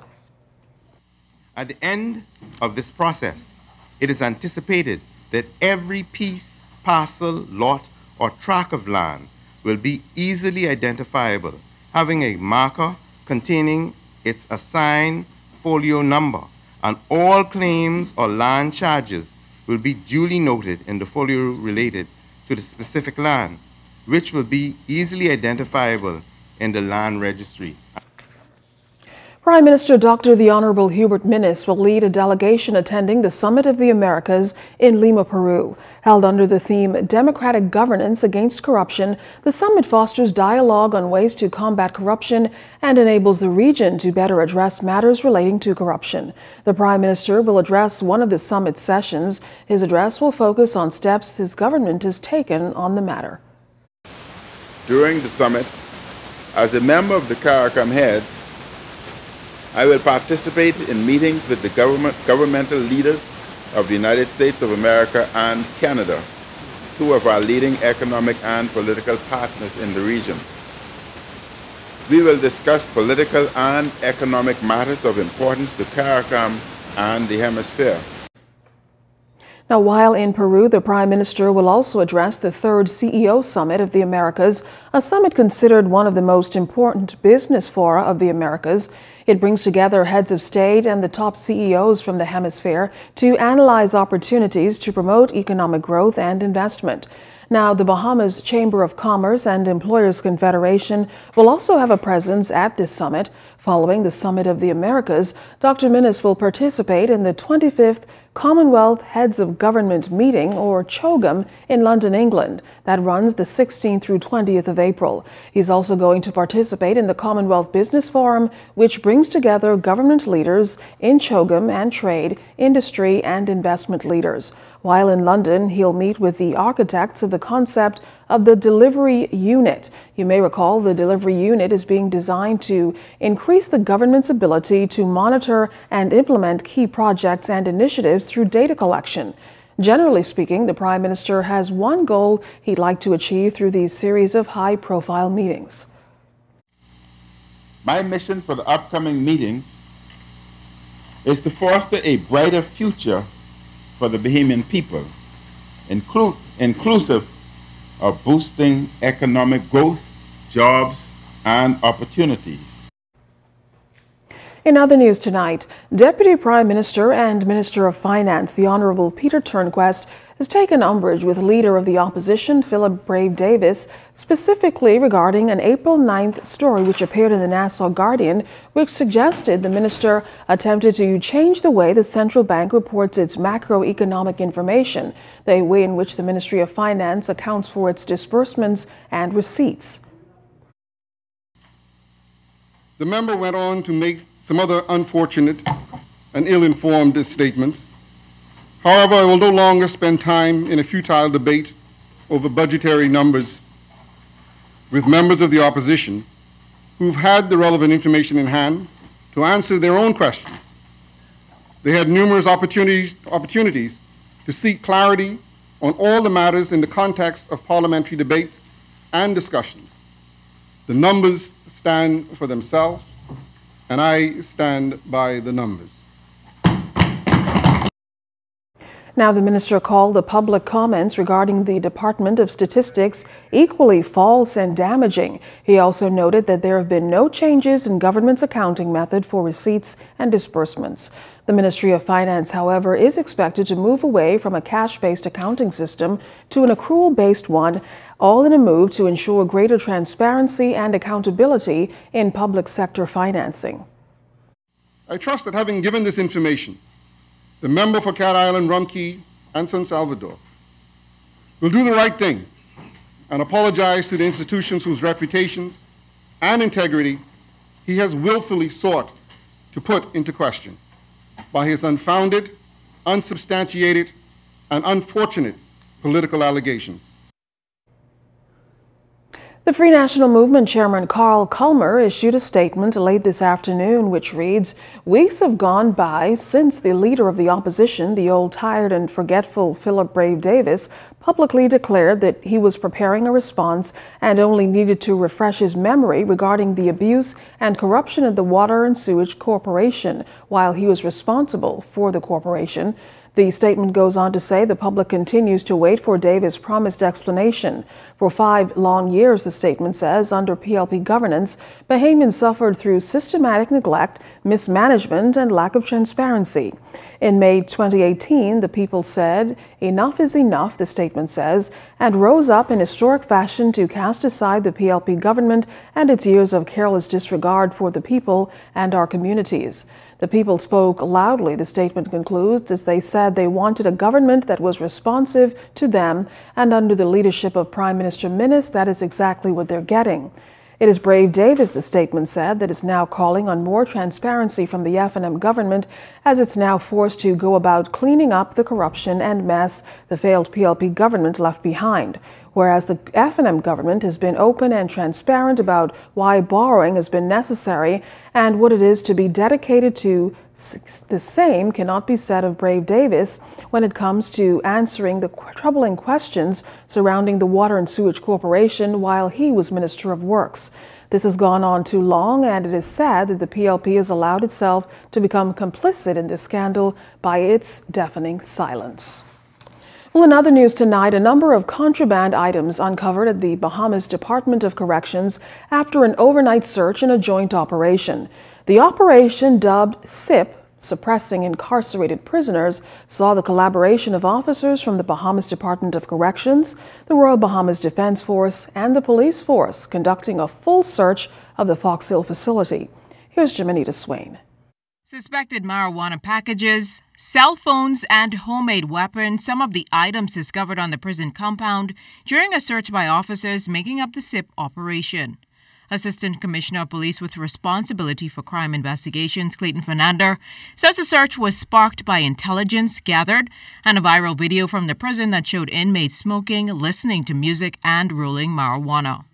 At the end of this process, it is anticipated that every piece, parcel, lot, or tract of land will be easily identifiable, having a marker containing its assigned folio number, and all claims or land charges will be duly noted in the folio related to the specific land. which will be easily identifiable in the land registry. Prime Minister Dr. the Honorable Hubert Minnis will lead a delegation attending the Summit of the Americas in Lima, Peru. Held under the theme Democratic Governance Against Corruption, the summit fosters dialogue on ways to combat corruption and enables the region to better address matters relating to corruption. The Prime Minister will address one of the summit sessions. His address will focus on steps his government has taken on the matter. During the summit, as a member of the CARICOM heads, I will participate in meetings with the governmental leaders of the United States of America and Canada, two of our leading economic and political partners in the region. We will discuss political and economic matters of importance to CARICOM and the hemisphere. Now, while in Peru, the Prime Minister will also address the third CEO Summit of the Americas, a summit considered one of the most important business fora of the Americas. It brings together heads of state and the top CEOs from the hemisphere to analyze opportunities to promote economic growth and investment. Now, the Bahamas Chamber of Commerce and Employers Confederation will also have a presence at this summit. Following the Summit of the Americas, Dr. Minnis will participate in the 25th Commonwealth Heads of Government Meeting, or CHOGM, in London, England. That runs the 16th through 20th of April. He's also going to participate in the Commonwealth Business Forum, which brings together government leaders in CHOGM and trade, industry, and investment leaders. While in London, he'll meet with the architects of the concept of the delivery unit. You may recall the delivery unit is being designed to increase the government's ability to monitor and implement key projects and initiatives through data collection. Generally speaking, the Prime Minister has one goal he'd like to achieve through these series of high-profile meetings. My mission for the upcoming meetings is to foster a brighter future for the Bahamian people, inclusive of boosting economic growth, jobs, and opportunities. In other news tonight, Deputy Prime Minister and Minister of Finance, the Honorable Peter Turnquest, has taken umbrage with Leader of the Opposition, Philip Brave Davis, specifically regarding an April 9th story which appeared in the Nassau Guardian, which suggested the minister attempted to change the way the central bank reports its macroeconomic information, the way in which the Ministry of Finance accounts for its disbursements and receipts. The member went on to make some other unfortunate and ill-informed statements. However, I will no longer spend time in a futile debate over budgetary numbers with members of the opposition who've had the relevant information in hand to answer their own questions. They had numerous opportunities to seek clarity on all the matters in the context of parliamentary debates and discussions. The numbers stand for themselves, and I stand by the numbers. Now, the minister called the public comments regarding the Department of Statistics equally false and damaging. He also noted that there have been no changes in government's accounting method for receipts and disbursements. The Ministry of Finance, however, is expected to move away from a cash-based accounting system to an accrual-based one, all in a move to ensure greater transparency and accountability in public sector financing. I trust that having given this information, the member for Cat Island, Rum Key, and San Salvador will do the right thing and apologize to the institutions whose reputations and integrity he has willfully sought to put into question by his unfounded, unsubstantiated, and unfortunate political allegations. The Free National Movement Chairman Carl Culmer issued a statement late this afternoon which reads, "Weeks have gone by since the leader of the opposition, the old tired and forgetful Philip Brave Davis, publicly declared that he was preparing a response and only needed to refresh his memory regarding the abuse and corruption of the Water and Sewage Corporation while he was responsible for the corporation. The statement goes on to say the public continues to wait for Davis' promised explanation. For 5 long years, the statement says, under PLP governance, Bahamians suffered through systematic neglect, mismanagement, and lack of transparency. In May 2018, the people said, "Enough is enough," the statement says, and rose up in historic fashion to cast aside the PLP government and its years of careless disregard for the people and our communities. The people spoke loudly, the statement concludes, as they said they wanted a government that was responsive to them, and under the leadership of Prime Minister Minnis, that is exactly what they're getting. It is Brave Davis, the statement said, that is now calling on more transparency from the F&M government as it's now forced to go about cleaning up the corruption and mess the failed PLP government left behind, whereas the F&M government has been open and transparent about why borrowing has been necessary and what it is to be dedicated to. The same cannot be said of Brave Davis when it comes to answering the troubling questions surrounding the Water and Sewage Corporation while he was Minister of Works. This has gone on too long, and it is sad that the PLP has allowed itself to become complicit in this scandal by its deafening silence. Well, in other news tonight, a number of contraband items uncovered at the Bahamas Department of Corrections after an overnight search in a joint operation. The operation, dubbed SIP, Suppressing Incarcerated Prisoners, saw the collaboration of officers from the Bahamas Department of Corrections, the Royal Bahamas Defense Force, and the police force conducting a full search of the Fox Hill facility. Here's Jimenita Swain. Suspected marijuana packages, cell phones, and homemade weapons, some of the items discovered on the prison compound during a search by officers making up the SIP operation. Assistant Commissioner of Police with responsibility for crime investigations, Clayton Fernandez, says the search was sparked by intelligence gathered and a viral video from the prison that showed inmates smoking, listening to music, and rolling marijuana.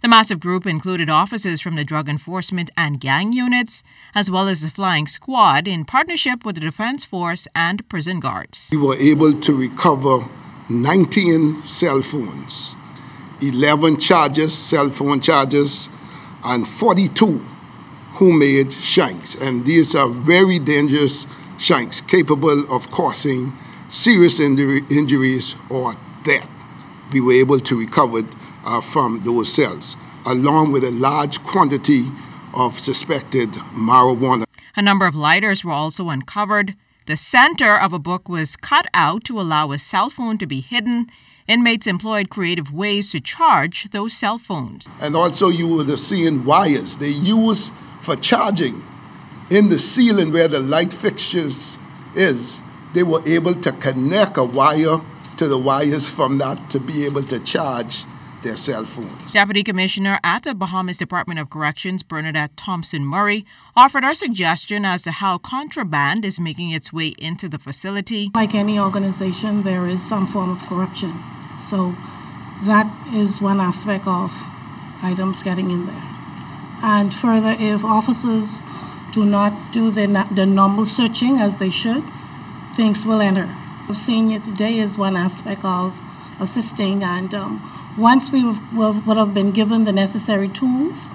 The massive group included officers from the drug enforcement and gang units, as well as the flying squad in partnership with the Defense Force and prison guards. We were able to recover 19 cell phones, 11 cell phone chargers, and 42 homemade shanks. And these are very dangerous shanks capable of causing serious injuries or death. We were able to recover from those cells, along with a large quantity of suspected marijuana. A number of lighters were also uncovered. The center of a book was cut out to allow a cell phone to be hidden. Inmates employed creative ways to charge those cell phones. And also you would have seen wires they use for charging in the ceiling where the light fixtures is. They were able to connect a wire to the wires from that to be able to charge their cell phones. Deputy Commissioner at the Bahamas Department of Corrections, Bernadette Thompson-Murray, offered her suggestion as to how contraband is making its way into the facility. Like any organization, there is some form of corruption. So that is one aspect of items getting in there. And further, if officers do not do the normal searching as they should, things will enter. Senior today is one aspect of assisting, and once we would have been given the necessary tools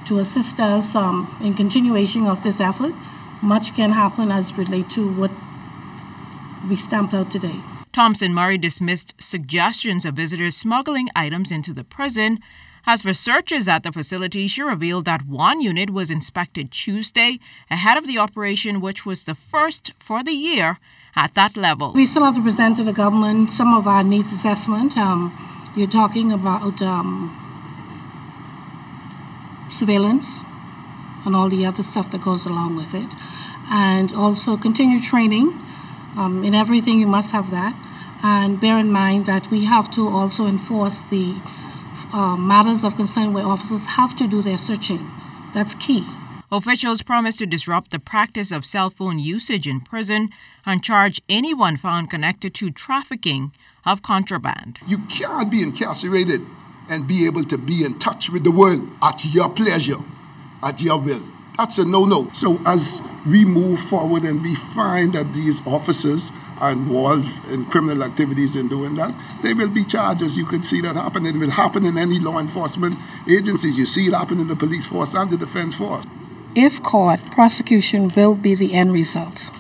to assist us in continuation of this effort, much can happen as relate to what we stamped out today. Thompson-Murray dismissed suggestions of visitors smuggling items into the prison. As for searches at the facility, she revealed that one unit was inspected Tuesday ahead of the operation, which was the first for the year at that level. We still have to present to the government some of our needs assessment. You're talking about surveillance and all the other stuff that goes along with it, and also continued training. In everything you must have that, and bear in mind that we have to also enforce the matters of concern where officers have to do their searching. That's key. Officials promised to disrupt the practice of cell phone usage in prison and charge anyone found connected to trafficking of contraband. You can't be incarcerated and be able to be in touch with the world at your pleasure, at your will. That's a no-no. So as we move forward and we find that these officers are involved in criminal activities in doing that, they will be charged. As you can see that happen. It will happen in any law enforcement agencies. You see it happen in the police force and the defense force. If caught, prosecution will be the end result.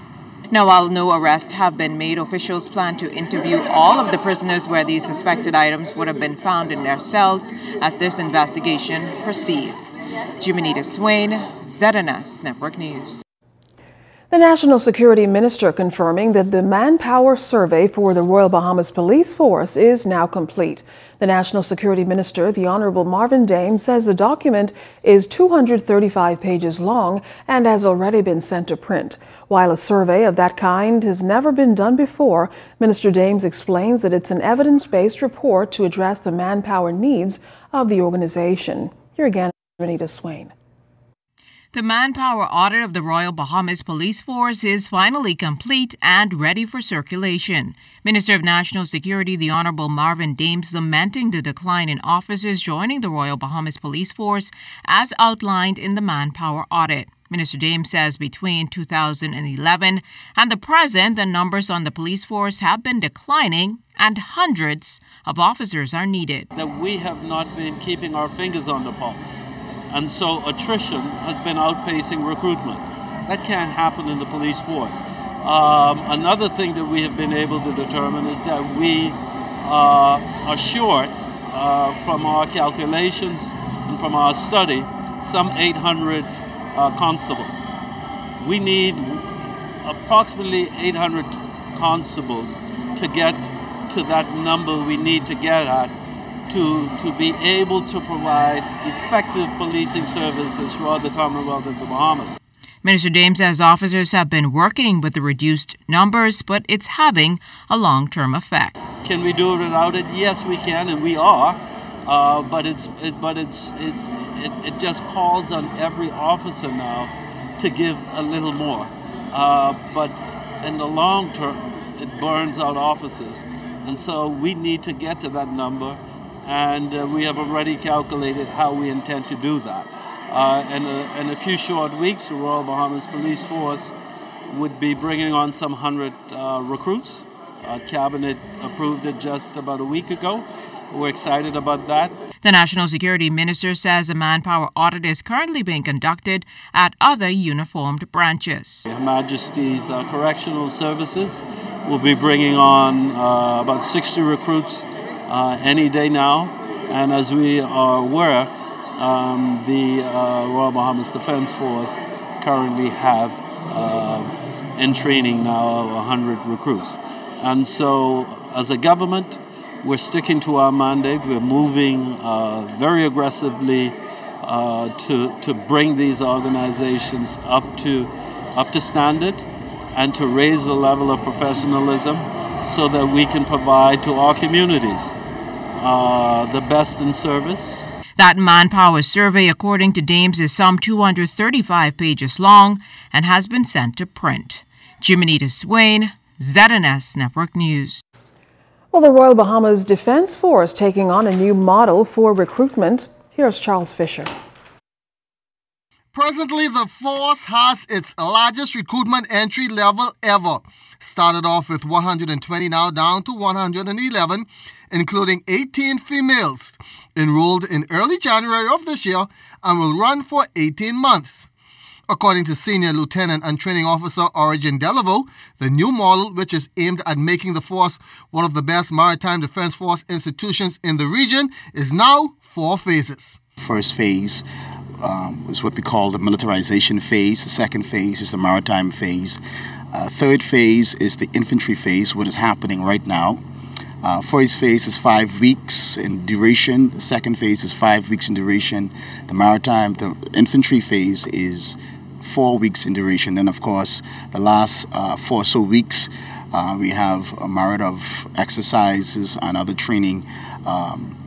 Now, while no arrests have been made, officials plan to interview all of the prisoners where these suspected items would have been found in their cells as this investigation proceeds. Jimenita Swain, ZNS Network News. The National Security Minister confirming that the Manpower survey for the Royal Bahamas Police Force is now complete. The National Security Minister, the Honorable Marvin Dame, says the document is 235 pages long and has already been sent to print. While a survey of that kind has never been done before, Minister Dames explains that it's an evidence-based report to address the manpower needs of the organization. Here again, Renita Swain. The manpower audit of the Royal Bahamas Police Force is finally complete and ready for circulation. Minister of National Security, the Honorable Marvin Dames, lamenting the decline in officers joining the Royal Bahamas Police Force as outlined in the manpower audit. Minister Dames says between 2011 and the present, the numbers on the police force have been declining and hundreds of officers are needed. That we have not been keeping our fingers on the pulse. And so attrition has been outpacing recruitment. That can't happen in the police force. Another thing that we have been able to determine is that we are short, from our calculations and from our study, some 800 constables. We need approximately 800 constables to get to that number we need to get at to be able to provide effective policing services throughout the Commonwealth of the Bahamas. Minister Dames says officers have been working with the reduced numbers, but it's having a long-term effect. Can we do it without it? Yes, we can, and we are. But it just calls on every officer now to give a little more. But in the long term, it burns out officers, and so we need to get to that number. And we have already calculated how we intend to do that. In a few short weeks, the Royal Bahamas Police Force would be bringing on some 100 recruits. Cabinet approved it just about a week ago. We're excited about that. The National Security Minister says a manpower audit is currently being conducted at other uniformed branches. Her Majesty's Correctional Services will be bringing on about 60 recruits any day now, and as we are aware, the Royal Bahamas Defense Force currently have in training now 100 recruits. And so as a government, we're sticking to our mandate. We're moving very aggressively to bring these organizations up to standard and to raise the level of professionalism so that we can provide to our communities the best in service. That manpower survey, according to Dames, is some 235 pages long and has been sent to print. Jimenita Swain, ZNS Network News. Well, the Royal Bahamas Defense Force taking on a new model for recruitment. Here's Charles Fisher. Presently, the force has its largest recruitment entry level ever. Started off with 120, now down to 111, including 18 females, enrolled in early January of this year and will run for 18 months. According to Senior Lieutenant and Training Officer Origin Delaveau, the new model, which is aimed at making the force one of the best maritime defense force institutions in the region, is now 4 phases. First phase is what we call the militarization phase. The second phase is the maritime phase. Third phase is the infantry phase, what is happening right now. First phase is 5 weeks in duration. The second phase is 5 weeks in duration. The infantry phase is 4 weeks in duration. Then, of course, the last 4 or so weeks, we have a myriad of exercises and other training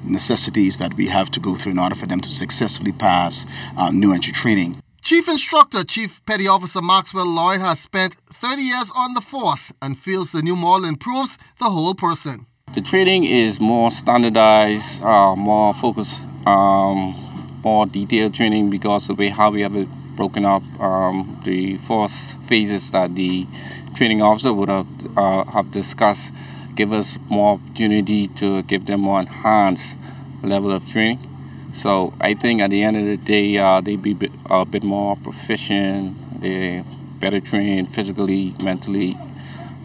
necessities that we have to go through in order for them to successfully pass new entry training. Chief Instructor Chief Petty Officer Maxwell Lloyd has spent 30 years on the force and feels the new model improves the whole person. The training is more standardized, more focused, more detailed training because of the way how we have it broken up. The 4 phases that the training officer would have discussed give us more opportunity to give them more enhanced level of training. So I think at the end of the day, they be a bit more proficient. They better trained physically, mentally,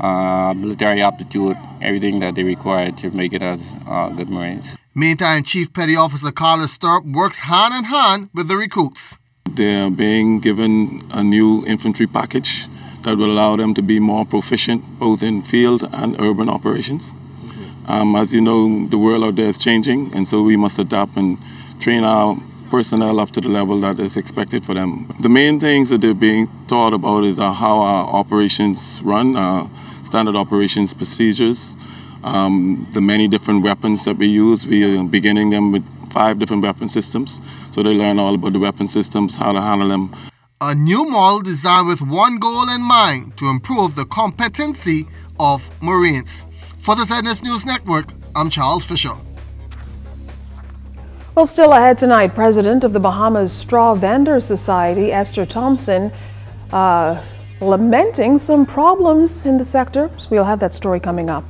military aptitude, everything that they require to make it as good Marines. Meantime, Chief Petty Officer Carlos Sturp works hand in hand with the recruits. They're being given a new infantry package that will allow them to be more proficient both in field and urban operations. As you know, the world out there is changing, and so we must adapt and train our personnel up to the level that is expected for them. The main things that they're being taught about is how our operations run, standard operations procedures, the many different weapons that we use. We are beginning them with 5 different weapon systems, so they learn all about the weapon systems, how to handle them. A new model designed with one goal in mind, to improve the competency of Marines. For the ZNS News Network, I'm Charles Fisher. Well, still ahead tonight, President of the Bahamas Straw Vendor Society, Esther Thompson, lamenting some problems in the sector. So we'll have that story coming up.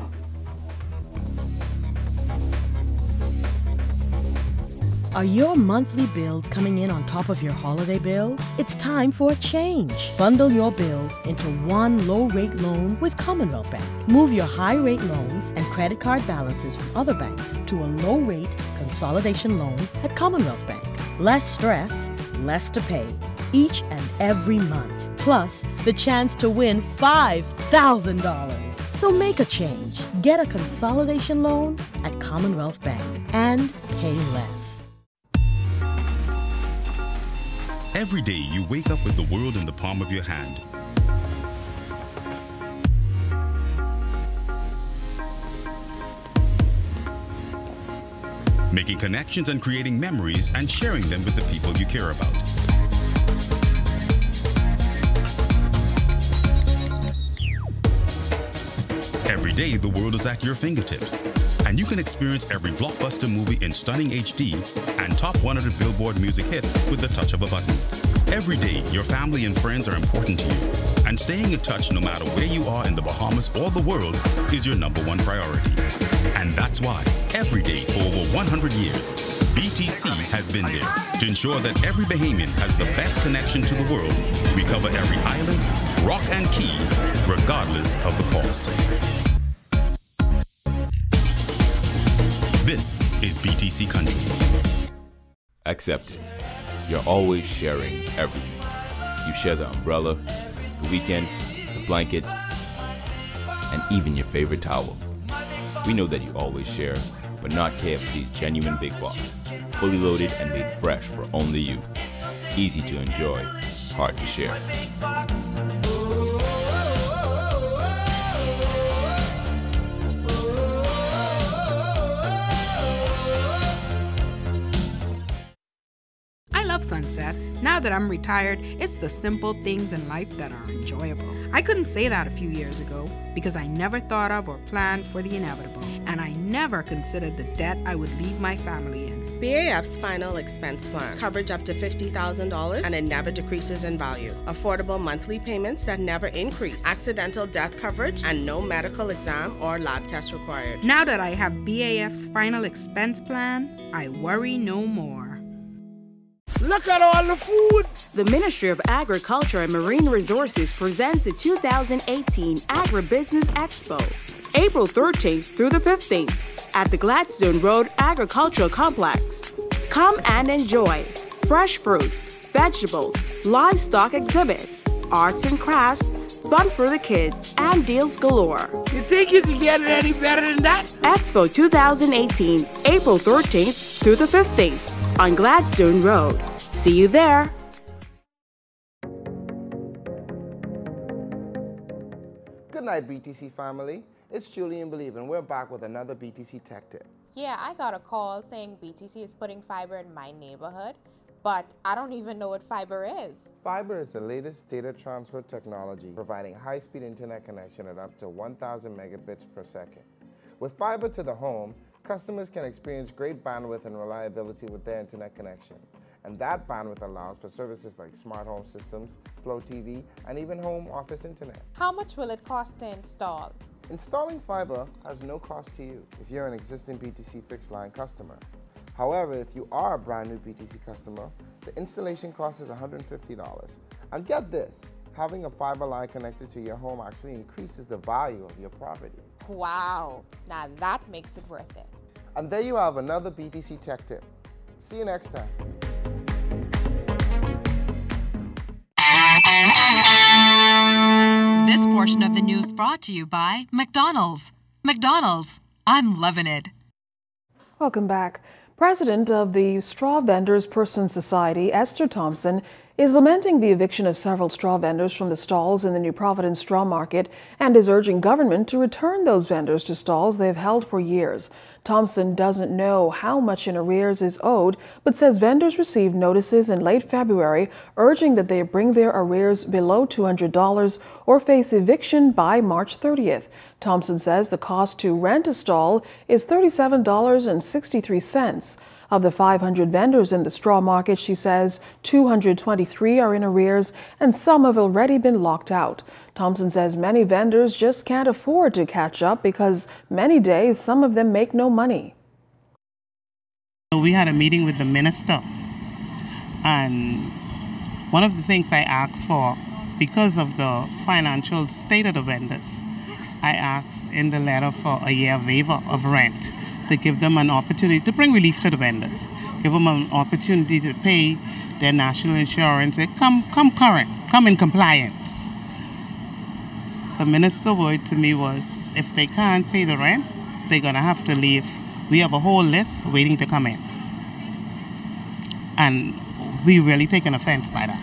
Are your monthly bills coming in on top of your holiday bills? It's time for a change. Bundle your bills into one low-rate loan with Commonwealth Bank. Move your high-rate loans and credit card balances from other banks to a low-rate consolidation loan at Commonwealth Bank. Less stress, less to pay, each and every month. Plus, the chance to win $5,000. So make a change. Get a consolidation loan at Commonwealth Bank and pay less. Every day you wake up with the world in the palm of your hand. Making connections and creating memories and sharing them with the people you care about. Every day the world is at your fingertips, and you can experience every blockbuster movie in stunning HD and top 100 Billboard music hit with the touch of a button. Every day, your family and friends are important to you, and staying in touch no matter where you are in the Bahamas or the world is your #1 priority. And that's why, every day for over 100 years, BTC has been there to ensure that every Bahamian has the best connection to the world. We cover every island, rock and key, regardless of the cost. This is BTC Country. Accept it. You're always sharing everything. You share the umbrella, the weekend, the blanket, and even your favorite towel. We know that you always share, but not KFC's genuine big box. Fully loaded and made fresh for only you. Easy to enjoy, hard to share. Sunsets. Now that I'm retired, it's the simple things in life that are enjoyable. I couldn't say that a few years ago because I never thought of or planned for the inevitable, and I never considered the debt I would leave my family in. BAF's final expense plan, coverage up to $50,000 and it never decreases in value. Affordable monthly payments that never increase. Accidental death coverage and no medical exam or lab test required. Now that I have BAF's final expense plan, I worry no more. Look at all the food! The Ministry of Agriculture and Marine Resources presents the 2018 Agribusiness Expo, April 13th through the 15th at the Gladstone Road Agricultural Complex. Come and enjoy fresh fruit, vegetables, livestock exhibits, arts and crafts, fun for the kids, and deals galore. You think you can get it any better than that? Expo 2018, April 13th through the 15th on Gladstone Road. See you there. Good night, BTC family. It's Julian Believe, and we're back with another BTC Tech Tip. Yeah, I got a call saying BTC is putting fiber in my neighborhood, but I don't even know what fiber is. Fiber is the latest data transfer technology, providing high-speed internet connection at up to 1,000 megabits per second. With fiber to the home, customers can experience great bandwidth and reliability with their internet connection. And that bandwidth allows for services like smart home systems, Flow TV, and even home office internet. How much will it cost to install? Installing fiber has no cost to you if you're an existing BTC fixed line customer. However, if you are a brand new BTC customer, the installation cost is $150. And get this, having a fiber line connected to your home actually increases the value of your property. Wow, now that makes it worth it. And there you have another BTC Tech Tip. See you next time. This portion of the news brought to you by McDonald's. McDonald's, I'm loving it. Welcome back. President of the Straw Vendors Person Society, Esther Thompson, is lamenting the eviction of several straw vendors from the stalls in the New Providence straw market and is urging government to return those vendors to stalls they've held for years. Thompson doesn't know how much in arrears is owed, but says vendors received notices in late February urging that they bring their arrears below $200 or face eviction by March 30th. Thompson says the cost to rent a stall is $37.63. Of the 500 vendors in the straw market, she says 223 are in arrears and some have already been locked out. Thompson says many vendors just can't afford to catch up because many days some of them make no money. We had a meeting with the minister, and one of the things I asked for, because of the financial state of the vendors, I asked in the letter for a year waiver of rent to give them an opportunity to bring relief to the vendors, give them an opportunity to pay their national insurance, come current, come in compliance. The minister's word to me was, if they can't pay the rent, they're going to have to leave. We have a whole list waiting to come in. And we really taken offense by that.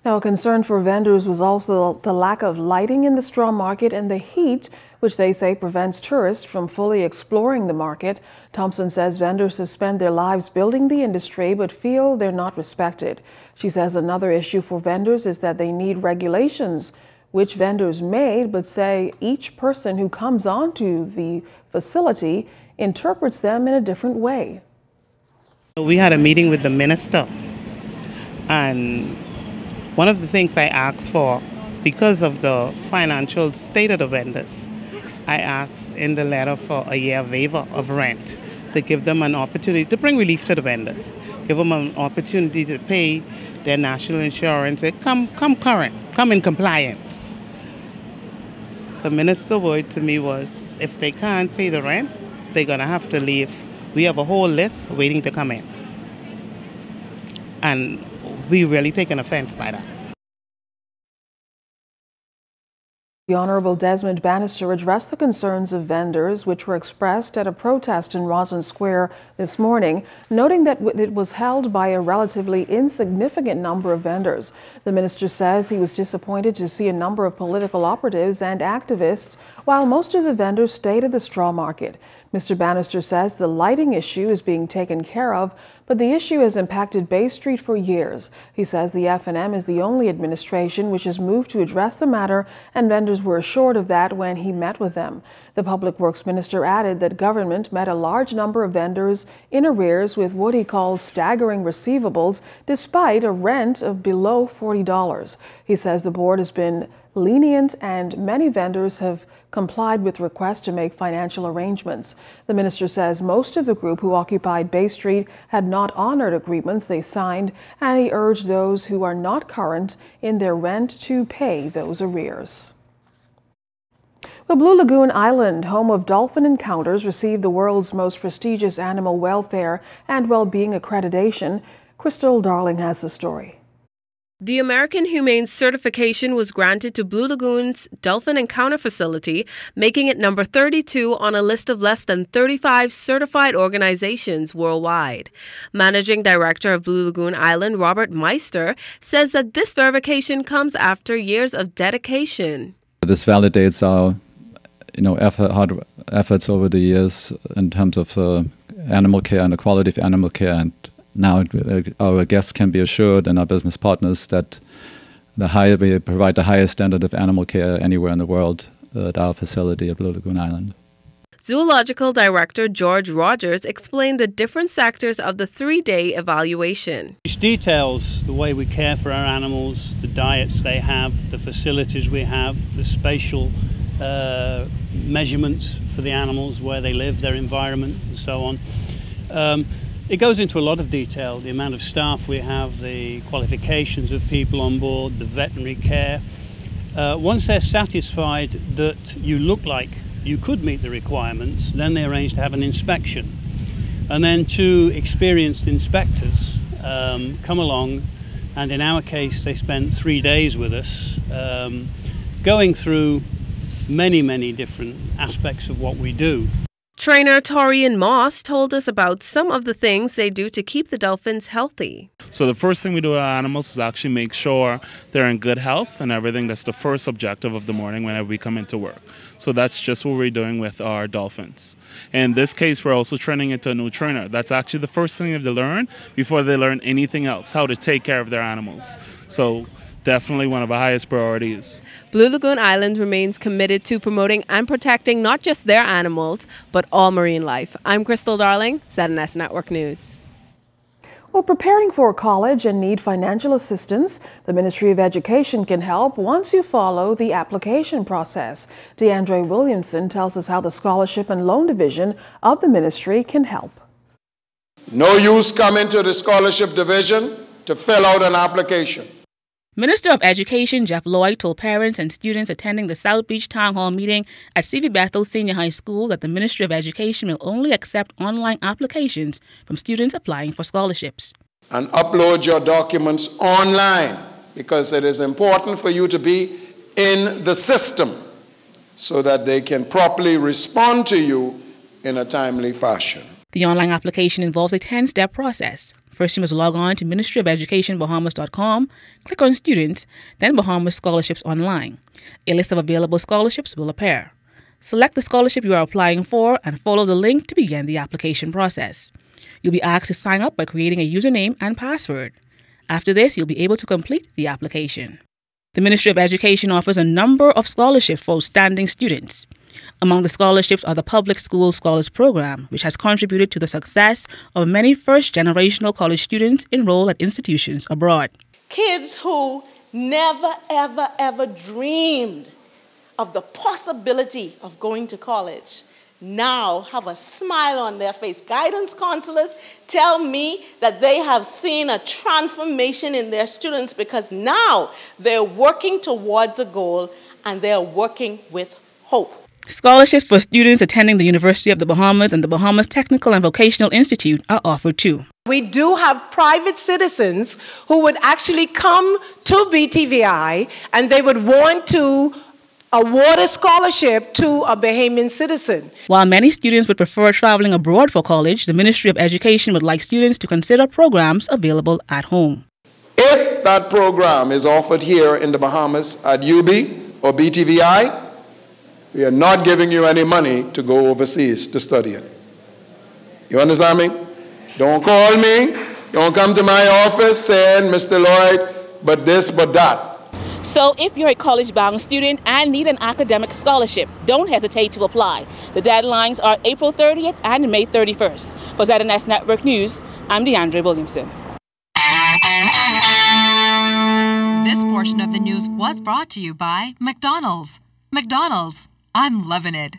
Now, a concern for vendors was also the lack of lighting in the straw market and the heat, which they say prevents tourists from fully exploring the market. Thompson says vendors have spent their lives building the industry but feel they're not respected. She says another issue for vendors is that they need regulations, which vendors made, but say each person who comes onto the facility interprets them in a different way. We had a meeting with the minister, and one of the things I asked for, because of the financial state of the vendors, I asked in the letter for a year waiver of rent to give them an opportunity to bring relief to the vendors, give them an opportunity to pay their national insurance, come current, come in compliance. The minister's word to me was, if they can't pay the rent, they're going to have to leave. We have a whole list waiting to come in. And we really taken offense by that. The Honorable Desmond Bannister addressed the concerns of vendors which were expressed at a protest in Roslyn Square this morning, noting that it was held by a relatively insignificant number of vendors. The minister says he was disappointed to see a number of political operatives and activists, while most of the vendors stayed at the straw market. Mr. Bannister says the lighting issue is being taken care of, but the issue has impacted Bay Street for years. He says the F&M is the only administration which has moved to address the matter, and vendors were assured of that when he met with them. The Public Works Minister added that government met a large number of vendors in arrears with what he called staggering receivables, despite a rent of below $40. He says the board has been lenient and many vendors have complied with requests to make financial arrangements. The minister says most of the group who occupied Bay Street had not honored agreements they signed, and he urged those who are not current in their rent to pay those arrears. The Blue Lagoon Island, home of dolphin encounters, received the world's most prestigious animal welfare and well-being accreditation. Crystal Darling has the story. The American Humane Certification was granted to Blue Lagoon's Dolphin Encounter Facility, making it number 32 on a list of less than 35 certified organizations worldwide. Managing Director of Blue Lagoon Island, Robert Meister, says that this verification comes after years of dedication. This validates our hard efforts over the years in terms of animal care and the quality of animal care, and now our guests can be assured, and our business partners, that we provide the highest standard of animal care anywhere in the world at our facility at Blue Lagoon Island. Zoological Director George Rogers explained the different sectors of the 3-day evaluation. Which details the way we care for our animals, the diets they have, the facilities we have, the spatial measurements for the animals, where they live, their environment, and so on. It goes into a lot of detail, the amount of staff we have, the qualifications of people on board, the veterinary care. Once they're satisfied that you look like you could meet the requirements, then they arrange to have an inspection. And then 2 experienced inspectors come along, and in our case they spent 3 days with us, going through many different aspects of what we do. Trainer Torian Moss told us about some of the things they do to keep the dolphins healthy. So the first thing we do with our animals is actually make sure they're in good health and everything. That's the first objective of the morning whenever we come into work. So that's just what we're doing with our dolphins. In this case, we're also training into a new trainer. That's actually the first thing they learn before they learn anything else, how to take care of their animals. So definitely one of our highest priorities. Blue Lagoon Island remains committed to promoting and protecting not just their animals, but all marine life. I'm Crystal Darling, ZNS Network News. Well, preparing for college and need financial assistance, the Ministry of Education can help once you follow the application process. DeAndre Williamson tells us how the Scholarship and Loan Division of the ministry can help. No use coming to the Scholarship Division to fill out an application. Minister of Education Jeff Lloyd told parents and students attending the South Beach Town Hall meeting at C.V. Bethel Senior High School that the Ministry of Education will only accept online applications from students applying for scholarships. And upload your documents online because it is important for you to be in the system so that they can properly respond to you in a timely fashion. The online application involves a 10-step process. First, you must log on to ministryofelucationbahamas.com, click on Students, then Bahamas Scholarships Online. A list of available scholarships will appear. Select the scholarship you are applying for and follow the link to begin the application process. You'll be asked to sign up by creating a username and password. After this, you'll be able to complete the application. The Ministry of Education offers a number of scholarships for outstanding students. Among the scholarships are the Public School Scholars Program, which has contributed to the success of many first-generational college students enrolled at institutions abroad. Kids who never, ever dreamed of the possibility of going to college now have a smile on their face. Guidance counselors tell me that they have seen a transformation in their students because now they're working towards a goal and they're working with hope. Scholarships for students attending the University of the Bahamas and the Bahamas Technical and Vocational Institute are offered too. We do have private citizens who would actually come to BTVI and they would want to award a scholarship to a Bahamian citizen. While many students would prefer traveling abroad for college, the Ministry of Education would like students to consider programs available at home. If that program is offered here in the Bahamas at UB or BTVI, we are not giving you any money to go overseas to study it. You understand me? Don't call me. Don't come to my office saying, Mr. Lloyd, but this, but that. So if you're a college-bound student and need an academic scholarship, don't hesitate to apply. The deadlines are April 30th and May 31st. For ZNS Network News, I'm DeAndre Williamson. This portion of the news was brought to you by McDonald's. McDonald's, I'm loving it.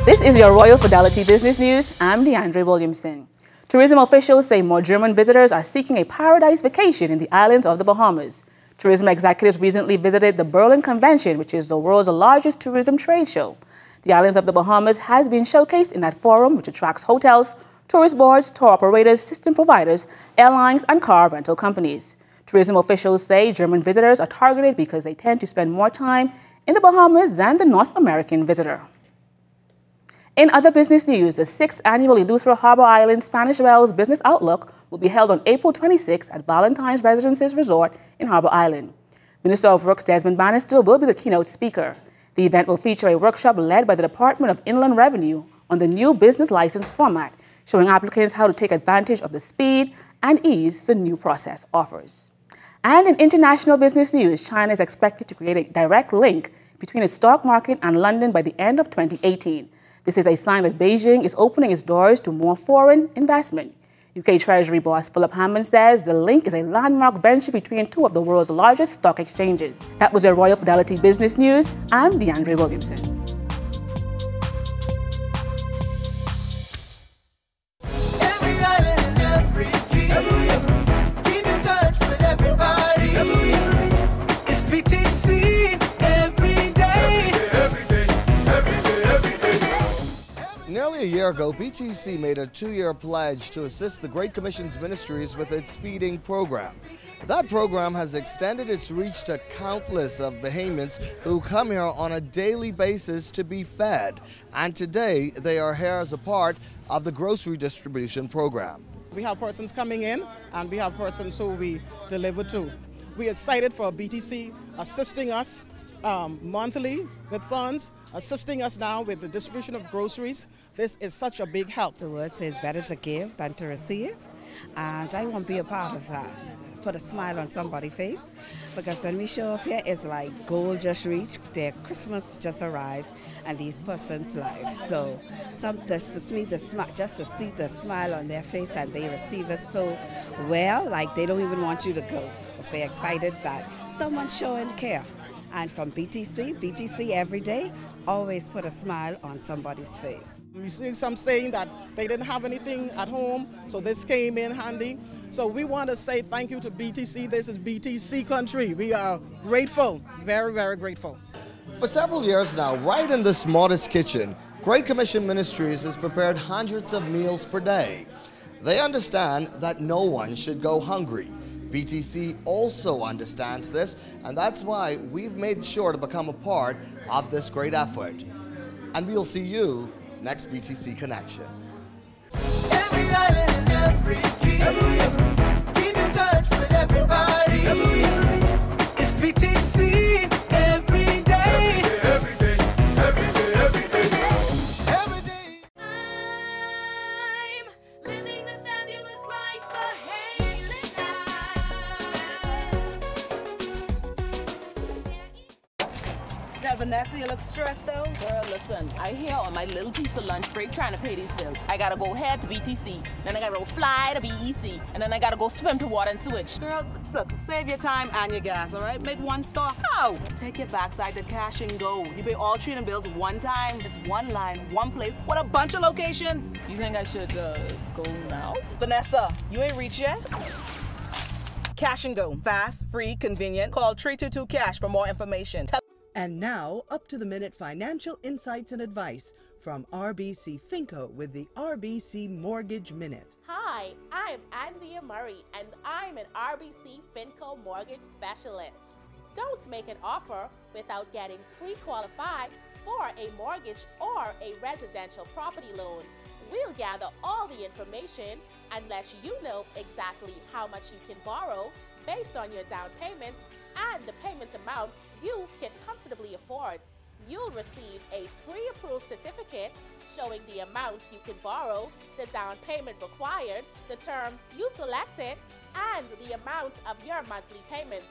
This is your Royal Fidelity Business News. I'm DeAndre Williamson. Tourism officials say more German visitors are seeking a paradise vacation in the islands of the Bahamas. Tourism executives recently visited the Berlin Convention, which is the world's largest tourism trade show. The islands of the Bahamas has been showcased in that forum, which attracts hotels, tourist boards, tour operators, system providers, airlines, and car rental companies. Tourism officials say German visitors are targeted because they tend to spend more time in the Bahamas than the North American visitor. In other business news, the 6th annual Eleuthera Harbor Island Spanish Wells Business Outlook will be held on April 26 at Valentine's Residences Resort in Harbor Island. Minister of Works Desmond Bannister will be the keynote speaker. The event will feature a workshop led by the Department of Inland Revenue on the new business license format, showing applicants how to take advantage of the speed and ease the new process offers. And in international business news, China is expected to create a direct link between its stock market and London by the end of 2018. This is a sign that Beijing is opening its doors to more foreign investment. UK Treasury boss Philip Hammond says the link is a landmark venture between two of the world's largest stock exchanges. That was your Royal Fidelity Business News. I'm DeAndre Williamson. Nearly a year ago, BTC made a 2-year pledge to assist the Great Commission's ministries with its feeding program. That program has extended its reach to countless of Bahamians who come here on a daily basis to be fed. And today, they are here as a part of the grocery distribution program. We have persons coming in, and we have persons who we deliver to. We're excited for BTC assisting us monthly with funds, assisting us now with the distribution of groceries. This is such a big help. The word says better to give than to receive, and I want to be a part of that. Put a smile on somebody's face, because when we show up here, it's like goal just reached, their Christmas just arrived, and these persons' lives. So just to see the smile on their face, and they receive us so well, like they don't even want you to go, because they're excited that someone's showing care. And from BTC every day, always put a smile on somebody's face. We see some saying that they didn't have anything at home, so this came in handy. So we want to say thank you to BTC. This is BTC country. We are grateful, very, very grateful. For several years now, right in this modest kitchen, Great Commission Ministries has prepared hundreds of meals per day. They understand that no one should go hungry. BTC also understands this, and that's why we've made sure to become a part of this great effort. And we'll see you next BTC Connection. Every island and every key, keep in touch with everybody. It's BTC every day. Every day, every day, every day, every day. I'm living a fabulous life, Vanessa, you look stressed though. Girl, listen, I here on my little piece of lunch break trying to pay these bills. I gotta go head to BTC, then I gotta go fly to BEC, and then I gotta go swim to water and sewage. Girl, look, save your time and your gas, all right? Make one stop. How? Take your backside to Cash and Go. You pay all 3 bills one time. It's one line, one place, with a bunch of locations. You think I should go now? Vanessa, you ain't reached yet? Cash and Go. Fast, free, convenient. Call 322-CASH for more information. And now, up-to-the-minute financial insights and advice from RBC Finco with the RBC Mortgage Minute. Hi, I'm Andia Murray, and I'm an RBC Finco Mortgage Specialist. Don't make an offer without getting pre-qualified for a mortgage or a residential property loan. We'll gather all the information and let you know exactly how much you can borrow based on your down payments and the payment amount you can comfortably afford. You'll receive a pre-approved certificate showing the amounts you can borrow, the down payment required, the term you selected, and the amount of your monthly payments.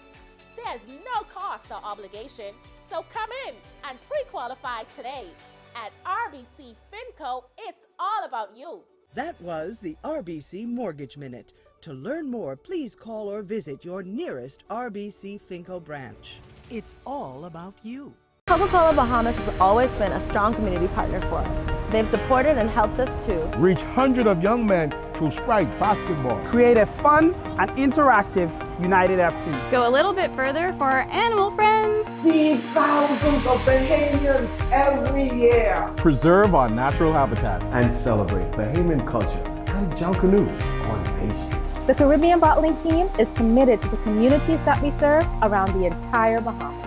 There's no cost or obligation, so come in and pre-qualify today. At RBC Finco, it's all about you. That was the RBC Mortgage Minute. To learn more, please call or visit your nearest RBC Finco branch. It's all about you. Coca-Cola Bahamas has always been a strong community partner for us. They've supported and helped us to reach hundreds of young men through Sprite basketball, create a fun and interactive United FC, go a little bit further for our animal friends, feed thousands of Bahamians every year, preserve our natural habitat, and celebrate Bahamian culture and John Canoe on Bay Street. The Caribbean Bottling Team is committed to the communities that we serve around the entire Bahamas.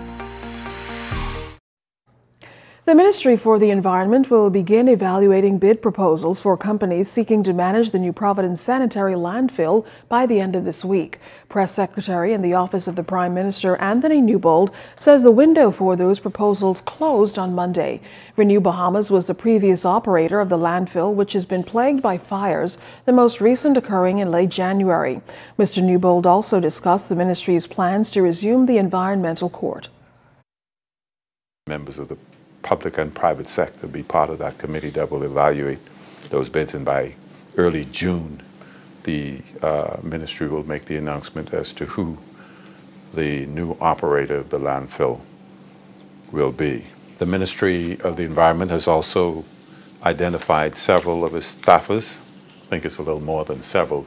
The Ministry for the Environment will begin evaluating bid proposals for companies seeking to manage the New Providence sanitary landfill by the end of this week. Press Secretary in the Office of the Prime Minister, Anthony Newbold, says the window for those proposals closed on Monday. Renew Bahamas was the previous operator of the landfill, which has been plagued by fires, the most recent occurring in late January. Mr. Newbold also discussed the ministry's plans to resume the environmental court. Members of the public and private sector be part of that committee that will evaluate those bids, and by early June the ministry will make the announcement as to who the new operator of the landfill will be. The Ministry of the Environment has also identified several of its staffers. I think it's a little more than several,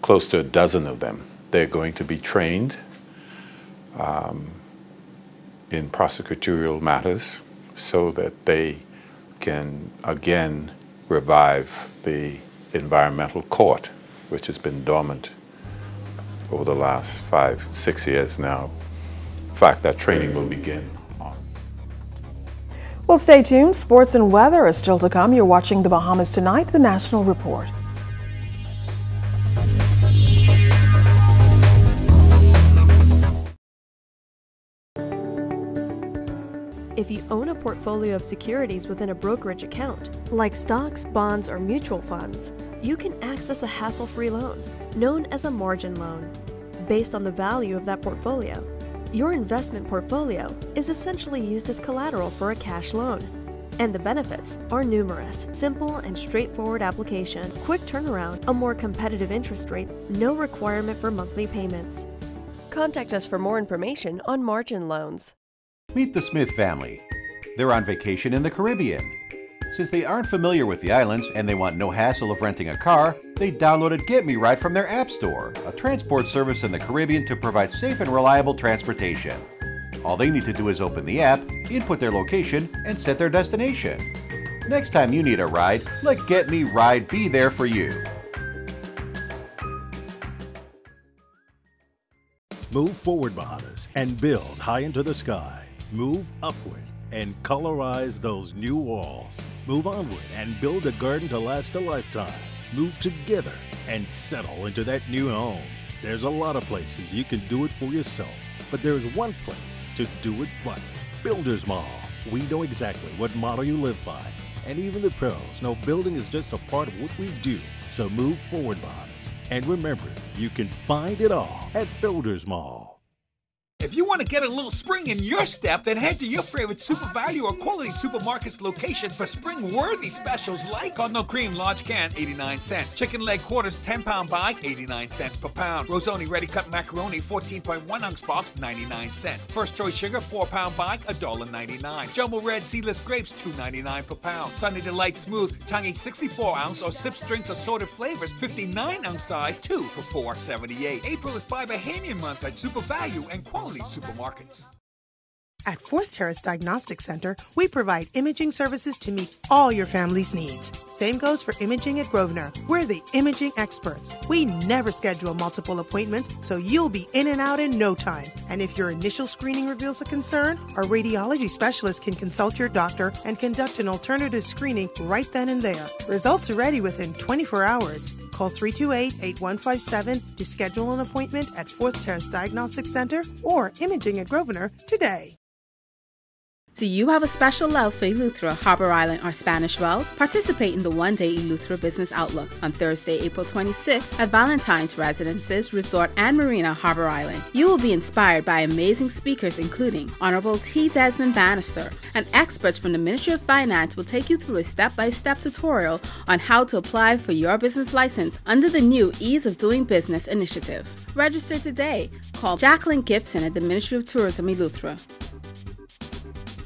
close to a dozen of them. They're going to be trained in prosecutorial matters so that they can again revive the environmental court, which has been dormant over the last 5-6 years now. In fact, that training will begin. Well, stay tuned. Sports and weather is still to come. You're watching The Bahamas Tonight, the National Report. If you own a portfolio of securities within a brokerage account, like stocks, bonds, or mutual funds, you can access a hassle-free loan, known as a margin loan, based on the value of that portfolio. Your investment portfolio is essentially used as collateral for a cash loan. And the benefits are numerous. Simple and straightforward application, quick turnaround, a more competitive interest rate, no requirement for monthly payments. Contact us for more information on margin loans. Meet the Smith family. They're on vacation in the Caribbean. Since they aren't familiar with the islands and they want no hassle of renting a car, they downloaded Get Me Ride from their App Store, a transport service in the Caribbean to provide safe and reliable transportation. All they need to do is open the app, input their location, and set their destination. Next time you need a ride, let Get Me Ride be there for you. Move forward, Bahamas, and build high into the sky. Move upward and colorize those new walls. Move onward and build a garden to last a lifetime. Move together and settle into that new home. There's a lot of places you can do it for yourself, but there's one place to do it right. Builders Mall. We know exactly what motto you live by, and even the pros know building is just a part of what we do. So move forward, Bahamas. And remember, you can find it all at Builders Mall. If you want to get a little spring in your step, then head to your favorite Super Value or Quality Supermarkets location for spring-worthy specials like Cardinal Cream large can, 89 cents. Chicken leg quarters 10-pound bag, 89 cents per pound. Rosoni ready-cut macaroni 14.1-ounce box, 99 cents. First choice sugar 4-pound bag, $1.99. Jumbo red seedless grapes, $2.99 per pound. Sunny Delight smooth, tangy 64-ounce or sips drinks assorted flavors, 59-ounce size, 2 for $4.78. April is Buy Bahamian month at Super Value and Quality Supermarkets. At Fourth Terrace Diagnostic Center, we provide imaging services to meet all your family's needs. Same goes for imaging at Grosvenor. We're the imaging experts. We never schedule multiple appointments, so you'll be in and out in no time. And if your initial screening reveals a concern, our radiology specialist can consult your doctor and conduct an alternative screening right then and there. Results are ready within 24 hours. Call 328-8157 to schedule an appointment at Fourth Terrace Diagnostic Center or Imaging at Grosvenor today. Do you have a special love for Eleuthera, Harbor Island, or Spanish Wells? Participate in the one-day Eleuthera Business Outlook on Thursday, April 26th at Valentine's Residences Resort and Marina, Harbor Island. You will be inspired by amazing speakers including Honorable T. Desmond Bannister, and experts from the Ministry of Finance will take you through a step-by-step tutorial on how to apply for your business license under the new Ease of Doing Business initiative. Register today. Call Jacqueline Gibson at the Ministry of Tourism, Eleuthera.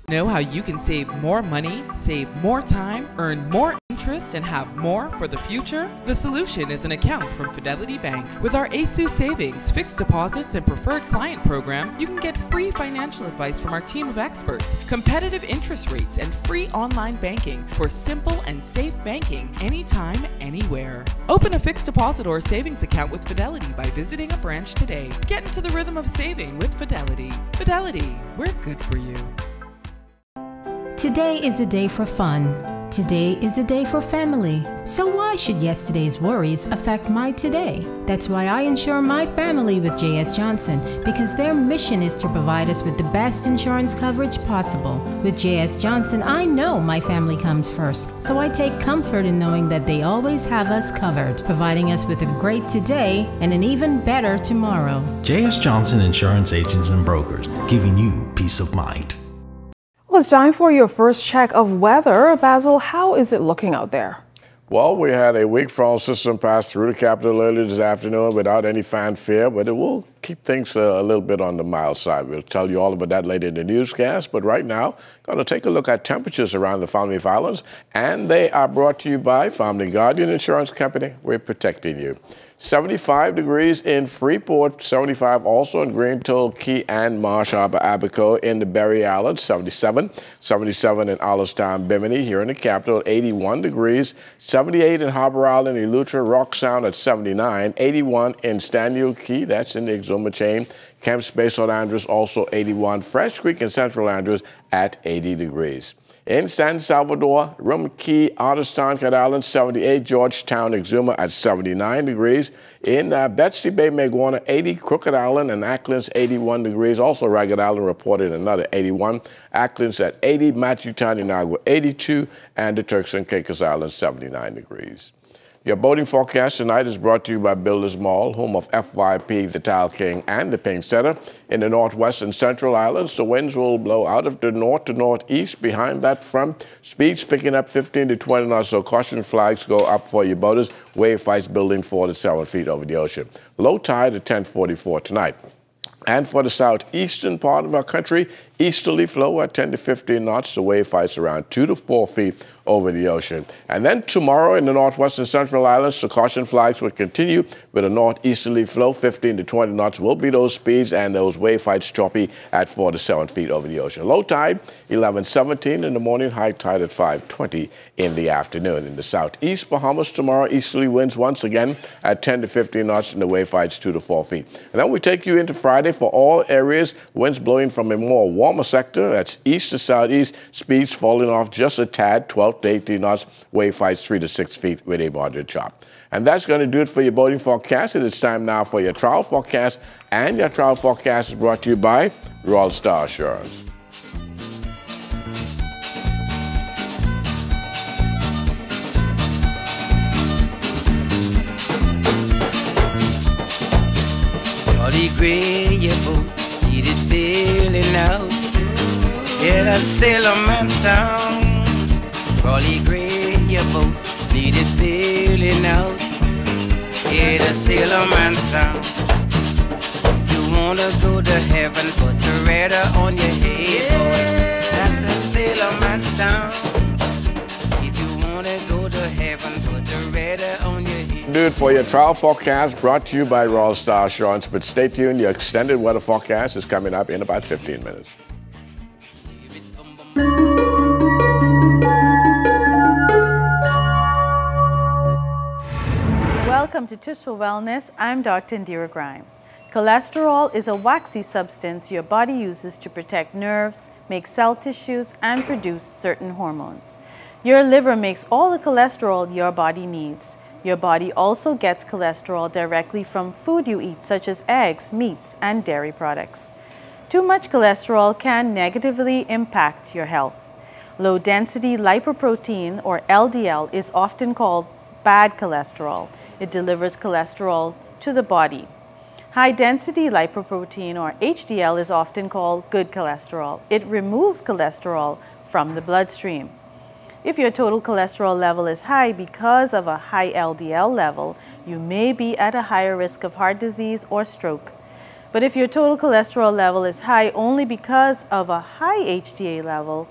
Know how you can save more money, save more time, earn more interest, and have more for the future? The solution is an account from Fidelity Bank. With our ASUS Savings, fixed deposits, and preferred client program, you can get free financial advice from our team of experts, competitive interest rates, and free online banking for simple and safe banking anytime, anywhere. Open a fixed deposit or savings account with Fidelity by visiting a branch today. Get into the rhythm of saving with Fidelity. Fidelity, we're good for you. Today is a day for fun. Today is a day for family. So why should yesterday's worries affect my today? That's why I insure my family with J.S. Johnson, because their mission is to provide us with the best insurance coverage possible. With J.S. Johnson, I know my family comes first, so I take comfort in knowing that they always have us covered, providing us with a great today and an even better tomorrow. J.S. Johnson Insurance Agents and Brokers, giving you peace of mind. Well, it's time for your first check of weather. Basil, how is it looking out there? Well, we had a weak front system pass through the capital earlier this afternoon without any fanfare, but it will keep things a little bit on the mild side. We'll tell you all about that later in the newscast, but right now, going to take a look at temperatures around the Family Islands, and they are brought to you by Family Guardian Insurance Company. We're protecting you. 75 degrees in Freeport, 75 also in Greentown, Key and Marsh Harbor, Abaco in the Berry Islands, 77, 77 in Allenstown, Bimini, here in the capital, 81 degrees, 78 in Harbor Island, Eleuthera, Rock Sound at 79, 81 in Staniel Key, that's in the Exuma chain, Camp Space St. Andrews also 81, Fresh Creek in Central Andrews at 80 degrees. In San Salvador, Rum Key, Otterstown, Cat Island, 78, Georgetown, Exuma at 79 degrees. In Betsy Bay, Maguana, 80, Crooked Island and Acklands, 81 degrees. Also, Ragged Island reported another 81. Acklands at 80, Matthewtown, Inagua, 82, and the Turks and Caicos Islands, 79 degrees. Your boating forecast tonight is brought to you by Builders Mall, home of FYP, the Tile King, and the Pink Center. In the northwest and central islands, the winds will blow out of the north to northeast. Behind that front, speeds picking up 15 to 20 knots, so caution flags go up for your boaters. Wave fights building 4 to 7 feet over the ocean. Low tide at 10:44 tonight. And for the southeastern part of our country, easterly flow at 10 to 15 knots. The wave fights around 2 to 4 feet over the ocean. And then tomorrow in the northwest and central islands, the caution flags will continue with a northeasterly flow. 15 to 20 knots will be those speeds, and those wave fights choppy at 4 to 7 feet over the ocean. Low tide 11:17 in the morning, high tide at 5:20 in the afternoon. In the southeast Bahamas tomorrow, easterly winds once again at 10 to 15 knots, and the wave fights 2 to 4 feet. And then we take you into Friday for all areas, winds blowing from a more warmer sector, that's east to southeast, speeds falling off just a tad, 12 to 18 knots, wave fights 3 to 6 feet with a moderate chop. And that's going to do it for your boating forecast. It is time now for your travel forecast, and your travel forecast is brought to you by Royal Star Assurance. Jolly gray, your boat needed bailing out. Hear a sailorman sound. Jolly gray, your boat needed bailing out. Hear the sailorman sound. If you wanna go to heaven, put the rudder on your head, boy. That's a sailorman sound. If you wanna go to heaven, put the rudder on your head. Do it for your travel forecast, brought to you by Royal Star Assurance. But stay tuned, your extended weather forecast is coming up in about 15 minutes. Welcome to Tips for Wellness. I'm Dr. Indira Grimes. Cholesterol is a waxy substance your body uses to protect nerves, make cell tissues, and produce certain hormones. Your liver makes all the cholesterol your body needs. Your body also gets cholesterol directly from food you eat, such as eggs, meats, and dairy products. Too much cholesterol can negatively impact your health. Low-density lipoprotein, or LDL, is often called bad cholesterol. It delivers cholesterol to the body. High-density lipoprotein, or HDL, is often called good cholesterol. It removes cholesterol from the bloodstream. If your total cholesterol level is high because of a high LDL level, you may be at a higher risk of heart disease or stroke. But if your total cholesterol level is high only because of a high HDL level,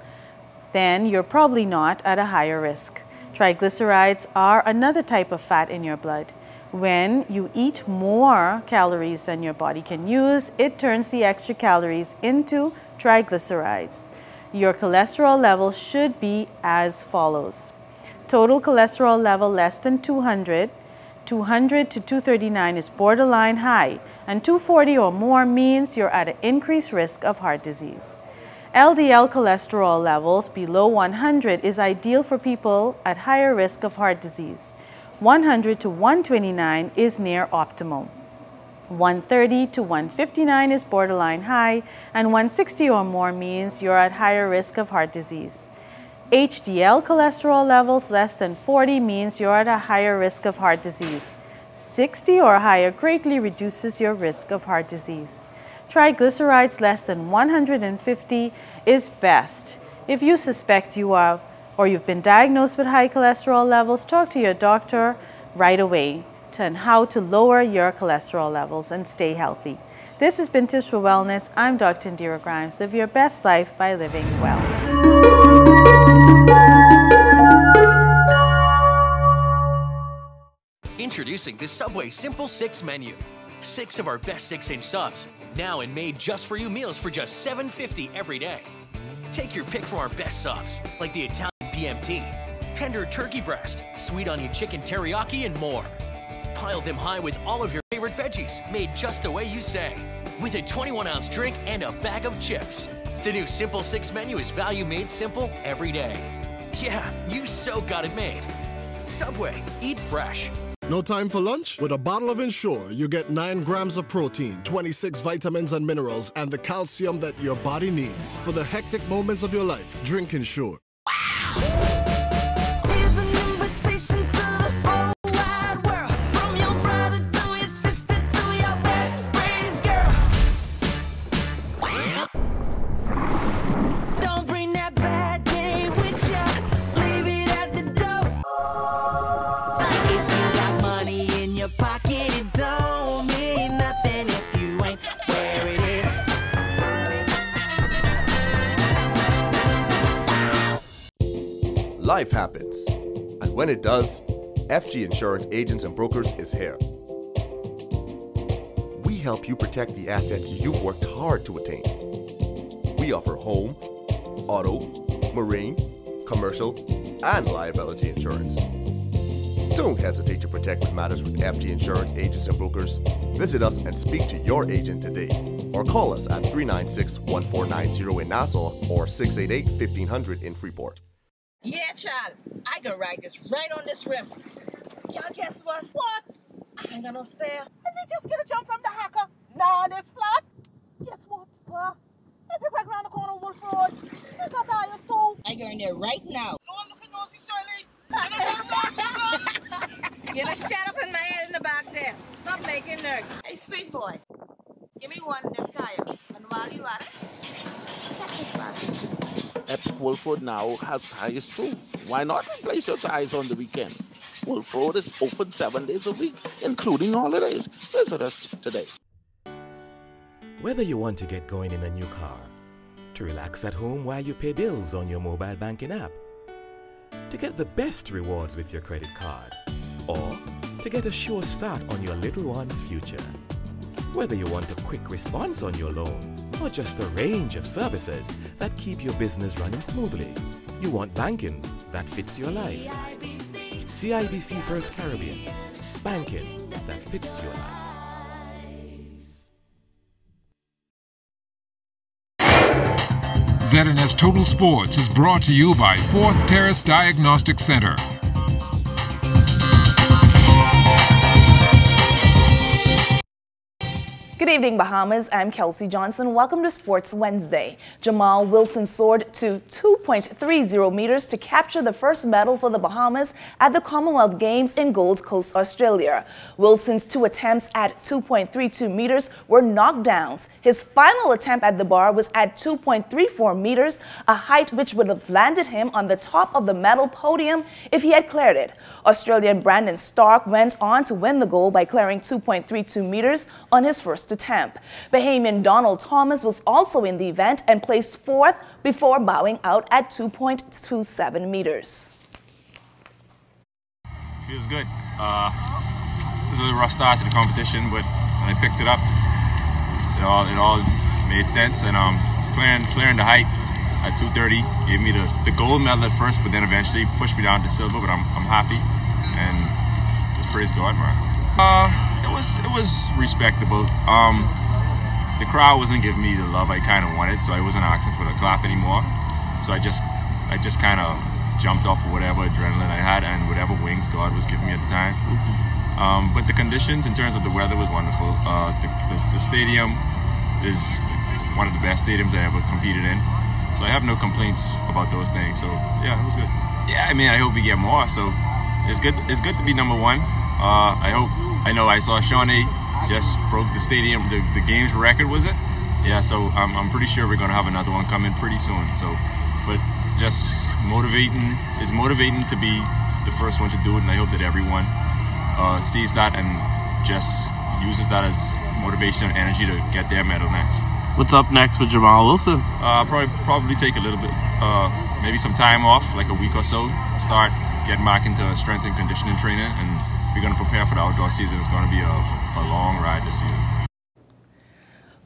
then you're probably not at a higher risk. Triglycerides are another type of fat in your blood. When you eat more calories than your body can use, it turns the extra calories into triglycerides. Your cholesterol level should be as follows. Total cholesterol level less than 200. 200 to 239 is borderline high, and 240 or more means you're at an increased risk of heart disease. LDL cholesterol levels below 100 is ideal for people at higher risk of heart disease. 100 to 129 is near optimal. 130 to 159 is borderline high, and 160 or more means you're at higher risk of heart disease. HDL cholesterol levels less than 40 means you're at a higher risk of heart disease. 60 or higher greatly reduces your risk of heart disease. Triglycerides less than 150 is best if you suspect you have or you've been diagnosed with high cholesterol levels, talk to your doctor right away on how to lower your cholesterol levels and stay healthy. This has been Tips for Wellness. I'm Dr. Indira Grimes. Live your best life by living well. Introducing the Subway Simple 6 menu. 6 of our best 6-inch subs, now and made just for you meals for just $7.50 every day. Take your pick from our best subs, like the Italian BMT, tender turkey breast, sweet onion chicken teriyaki, and more. Pile them high with all of your favorite veggies, made just the way you say, with a 21-ounce drink and a bag of chips. The new Simple 6 menu is value made simple every day. Yeah, you so got it made. Subway, eat fresh. No time for lunch? With a bottle of Ensure, you get 9 grams of protein, 26 vitamins and minerals, and the calcium that your body needs. For the hectic moments of your life, drink Ensure. Life happens, and when it does, FG Insurance Agents and Brokers is here. We help you protect the assets you've worked hard to attain. We offer home, auto, marine, commercial, and liability insurance. Don't hesitate to protect what matters with FG Insurance Agents and Brokers. Visit us and speak to your agent today, or call us at 396-1490 in Nassau or 688-1500 in Freeport. Yeah, child, I can ride this right on this rim. Y'all guess what? What? I ain't got no spare. Did we just get a jump from the hacker? Nah, that's flat. Guess what, bruh? If you back around the corner of Wolf Road, there's a tire too. I go in there right now. No one looking nosy, Shirley. You just shut up in my head in the back there. Stop making nerves. Hey, sweet boy, give me one of them tire. And while you at it, check this back. Epic Wolf Road now has tires too. Why not replace your tires on the weekend? Wolf Road is open 7 days a week, including holidays. Visit us today. Whether you want to get going in a new car, to relax at home while you pay bills on your mobile banking app, to get the best rewards with your credit card, or to get a sure start on your little one's future. Whether you want a quick response on your loan, or just a range of services that keep your business running smoothly, you want banking that fits your life. CIBC First Caribbean, banking that fits your life. ZNS Total Sports is brought to you by 4th Terrace Diagnostic Center. Good evening, Bahamas. I'm Kelsey Johnson. Welcome to Sports Wednesday. Jamal Wilson soared to 2.30 meters to capture the first medal for the Bahamas at the Commonwealth Games in Gold Coast, Australia. Wilson's 2 attempts at 2.32 meters were knockdowns. His final attempt at the bar was at 2.34 meters, a height which would have landed him on the top of the medal podium if he had cleared it. Australian Brandon Stark went on to win the gold by clearing 2.32 meters on his first attempt. Bahamian Donald Thomas was also in the event and placed 4th before bowing out at 2.27 meters. Feels good. It was a rough start to the competition, but when I picked it up, it all made sense. And clearing the height at 2:30 gave me the gold medal at first, but then eventually pushed me down to silver. But I'm happy, and just praise God, man. It was respectable. The crowd wasn't giving me the love I kind of wanted, so I wasn't asking for the clap anymore. So I just kind of jumped off of whatever adrenaline I had and whatever wings God was giving me at the time. But the conditions in terms of the weather was wonderful. The stadium is one of the best stadiums I ever competed in, so I have no complaints about those things. So yeah, it was good. Yeah, I mean, I hope we get more. So it's good to be number one. I saw Shawnee just broke the stadium, the games record, was it? Yeah, so I'm pretty sure we're gonna have another one coming pretty soon. So, but just motivating. It's motivating to be the first one to do it, and I hope that everyone sees that and just uses that as motivation and energy to get their medal next. What's up next with Jamal Wilson? Probably take a little bit, maybe some time off, like a week or so. Start getting back into strength and conditioning training, and we're going to prepare for the outdoor season. It's going to be a long ride this season.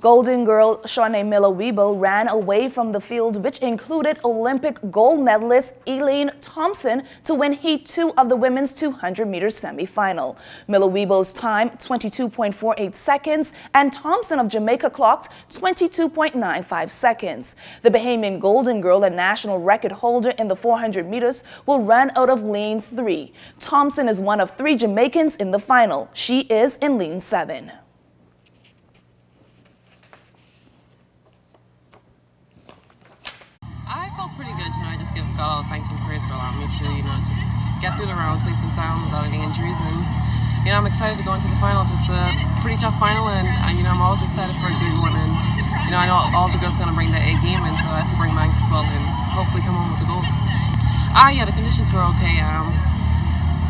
Golden girl Shawnee Miller-Weibo ran away from the field, which included Olympic gold medalist Elaine Thompson, to win Heat 2 of the women's 200-meter semifinal. Miller-Weibo's time, 22.48 seconds, and Thompson of Jamaica clocked 22.95 seconds. The Bahamian Golden Girl and national record holder in the 400 meters will run out of lane 3. Thompson is one of 3 Jamaicans in the final. She is in lane 7. I felt pretty good, I just give God all the thanks and praise for allowing me to, just get through the round safe and sound without any injuries, and, I'm excited to go into the finals. It's a pretty tough final, and, I'm always excited for a good one, and, I know all the girls going to bring the A game, and so I have to bring mine as well, and hopefully come home with the gold. Yeah, the conditions were okay.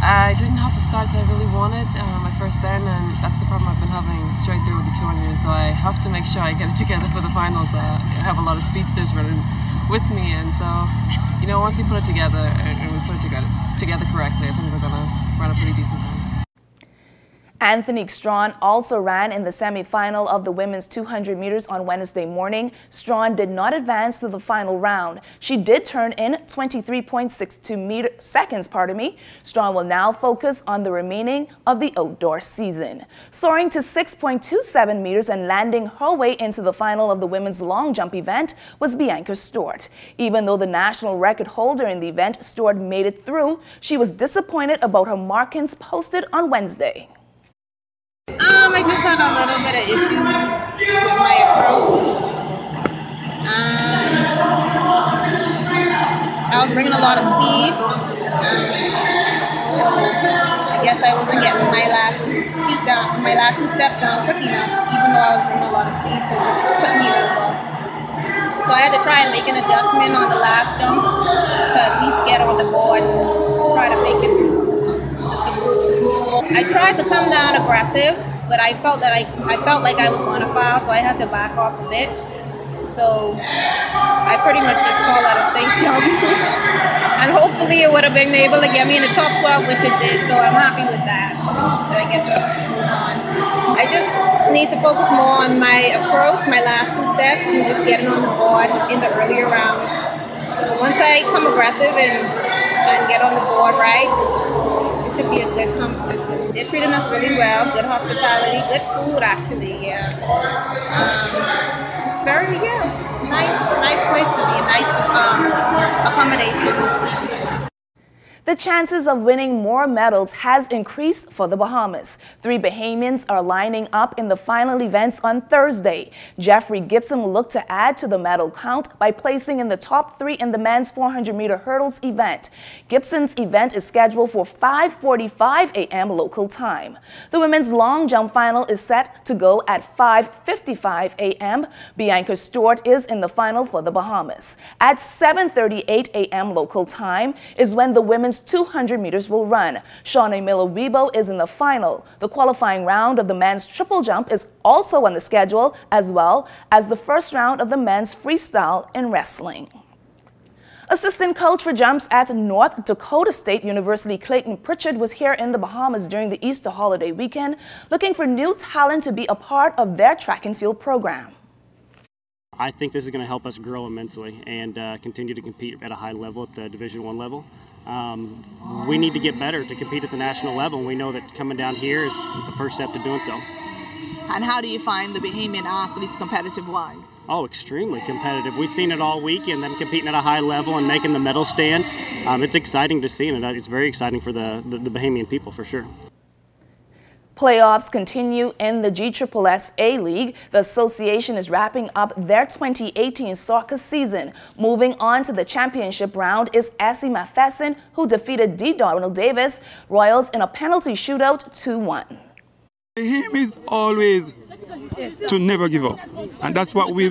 I didn't have the start that I really wanted, my first bend, and that's the problem I've been having straight through with the 200, so I have to make sure I get it together for the finals. I have a lot of speedsters running with me, and so once we put it together and we put it together correctly, I think we're gonna run a pretty decent time. Anthony Strawn also ran in the semi-final of the women's 200 meters on Wednesday morning. Strawn did not advance to the final round. She did turn in 23.62 seconds. Strawn will now focus on the remaining of the outdoor season. Soaring to 6.27 meters and landing her way into the final of the women's long jump event was Bianca Stewart. Even though the national record holder in the event, Stewart made it through, she was disappointed about her markings posted on Wednesday. I just had a little bit of issues with my approach. I was bringing a lot of speed. I guess I wasn't getting my last two steps down quick enough, even though I was bringing a lot of speed, so it put me over. So I had to try and make an adjustment on the last jump to at least get on the board and try to make it through. I tried to come down aggressive, but I felt like I was going to foul, so I had to back off a bit. So I pretty much just call that a safe jump. And hopefully it would have been able to get me in the top 12, which it did, so I'm happy with that. That I get to move on. I just need to focus more on my approach, my last 2 steps, and just getting on the board in the earlier rounds. So once I come aggressive and get on the board right, it should be a good competition. They're treating us really well, good hospitality, good food actually, yeah. It's very, nice place to be, nice accommodations. The chances of winning more medals has increased for the Bahamas. 3 Bahamians are lining up in the final events on Thursday. Jeffrey Gibson will look to add to the medal count by placing in the top 3 in the men's 400-meter hurdles event. Gibson's event is scheduled for 5:45 a.m. local time. The women's long jump final is set to go at 5:55 a.m. Bianca Stewart is in the final for the Bahamas. At 7:38 a.m. local time is when the women's 200 meters will run. Shawnee Miller-Weibo is in the final. The qualifying round of the men's triple jump is also on the schedule, as well as the first round of the men's freestyle in wrestling. Assistant coach for jumps at North Dakota State University, Clayton Pritchard, was here in the Bahamas during the Easter holiday weekend, looking for new talent to be a part of their track and field program. I think this is going to help us grow immensely and continue to compete at a high level at the Division I level. We need to get better to compete at the national level. We know that coming down here is the first step to doing so. And how do you find the Bahamian athletes competitive-wise? Oh, extremely competitive. We've seen it all week, and them competing at a high level and making the medal stands. It's exciting to see, and it's very exciting for the Bahamian people for sure. Playoffs continue in the GSSS A-League. The association is wrapping up their 2018 soccer season. Moving on to the championship round is Essie Mafesin, who defeated D. Donald Davis Royals in a penalty shootout 2-1. The aim is always to never give up, and that's what we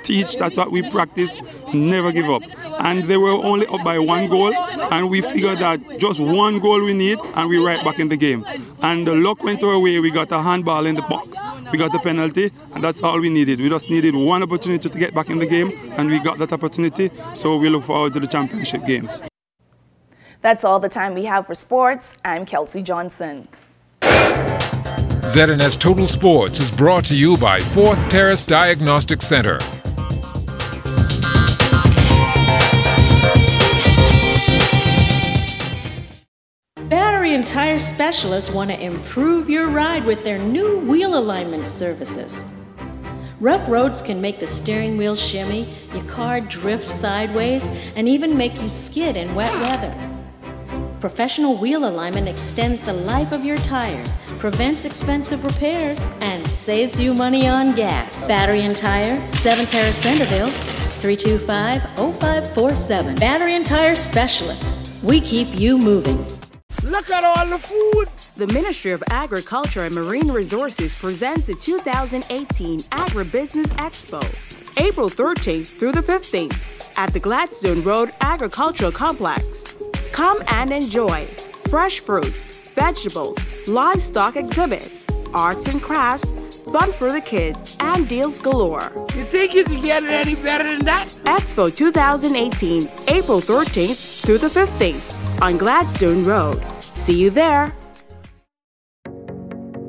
teach, that's what we practice never give up. And they were only up by 1 goal, and we figured that just 1 goal we need, and we're right back in the game. And the luck went our way. We got a handball in the box, we got the penalty, and that's all we needed. We just needed 1 opportunity to get back in the game, and we got that opportunity, so we look forward to the championship game. That's all the time we have for sports. I'm Kelsey Johnson. ZNS Total Sports is brought to you by 4th Terrace Diagnostic Center. Battery and tire specialists want to improve your ride with their new wheel alignment services. Rough roads can make the steering wheel shimmy, your car drift sideways, and even make you skid in wet weather. Professional wheel alignment extends the life of your tires, prevents expensive repairs, and saves you money on gas. Battery and Tire, 7 Terrace, Centerville, 325-0547. Battery and Tire Specialist. We keep you moving. Look at all the food! The Ministry of Agriculture and Marine Resources presents the 2018 Agribusiness Expo, April 13th through the 15th at the Gladstone Road Agricultural Complex. Come and enjoy fresh fruit, vegetables, livestock exhibits, arts and crafts, fun for the kids, and deals galore. You think you can get it any better than that? Expo 2018, April 13th through the 15th on Gladstone Road. See you there.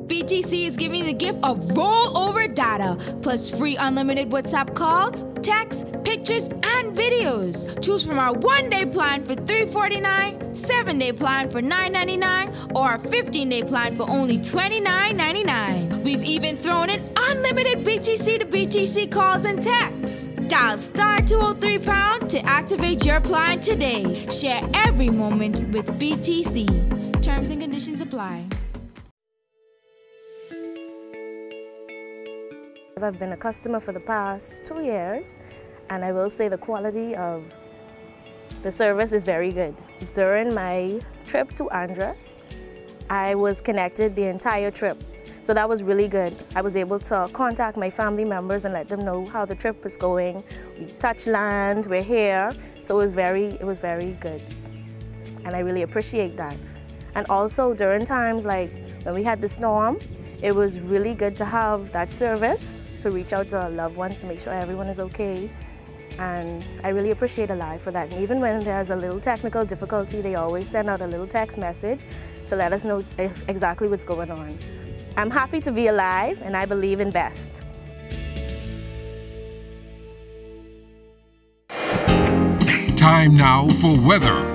BTC is giving the gift of rollover data, plus free unlimited WhatsApp calls, texts, pictures, and videos. Choose from our 1-day plan for $349, 7-day plan for $999, or a 15-day plan for only $29.99. We've even thrown in unlimited BTC to BTC calls and texts. Dial *203# to activate your plan today. Share every moment with BTC. Terms and conditions apply. I've been a customer for the past 2 years, and I will say the quality of the service is very good. During my trip to Andros, I was connected the entire trip, so that was really good. I was able to contact my family members and let them know how the trip was going. We touched land, we're here, so it was very good, and I really appreciate that. And also during times like when we had the storm, it was really good to have that service to reach out to our loved ones to make sure everyone is okay. And I really appreciate Alive for that. And even when there's a little technical difficulty, they always send out a little text message to let us know exactly what's going on. I'm happy to be alive, and I believe in best. Time now for weather.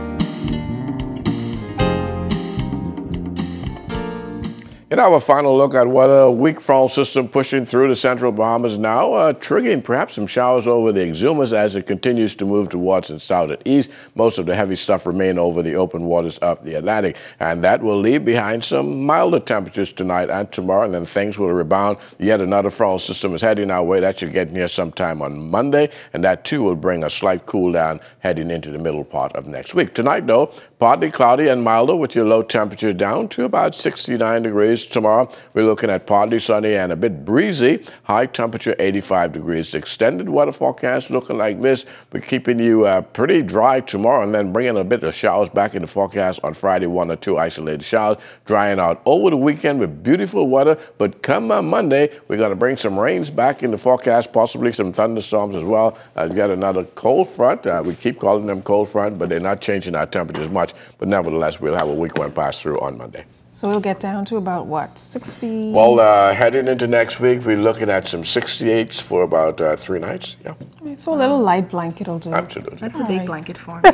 In our final look at what a weak front system pushing through the central Bahamas now, triggering perhaps some showers over the Exumas as it continues to move towards the south and east. Most of the heavy stuff remain over the open waters of the Atlantic, and that will leave behind some milder temperatures tonight and tomorrow, and then things will rebound. Yet another front system is heading our way. That should get near sometime on Monday, and that too will bring a slight cool down heading into the middle part of next week. Tonight, though, partly cloudy and milder with your low temperature down to about 69 degrees. Tomorrow, we're looking at partly sunny and a bit breezy. High temperature 85 degrees. The extended weather forecast looking like this. We're keeping you pretty dry tomorrow and then bringing a bit of showers back in the forecast on Friday, 1 or 2 isolated showers. Drying out over the weekend with beautiful weather. But come Monday, we're going to bring some rains back in the forecast, possibly some thunderstorms as well. We've got another cold front. We keep calling them cold front, but they're not changing our temperatures much. But nevertheless, we'll have a weak one pass through on Monday. So we'll get down to about what, 60? Well, heading into next week, we're looking at some 68s for about 3 nights. Yeah. So a little light blanket will do. Absolutely. That's a big blanket for me.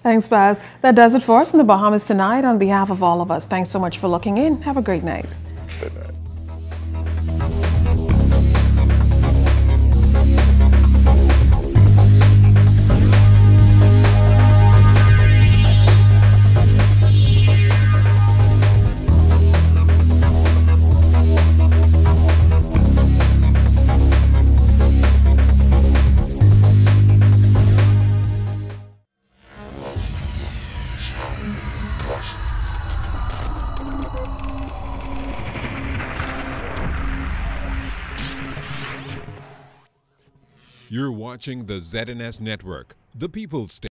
Thanks, Baz. That does it for us in the Bahamas tonight. On behalf of all of us, thanks so much for looking in. Have a great night. Good night. You're watching the ZNS Network, the People's Station.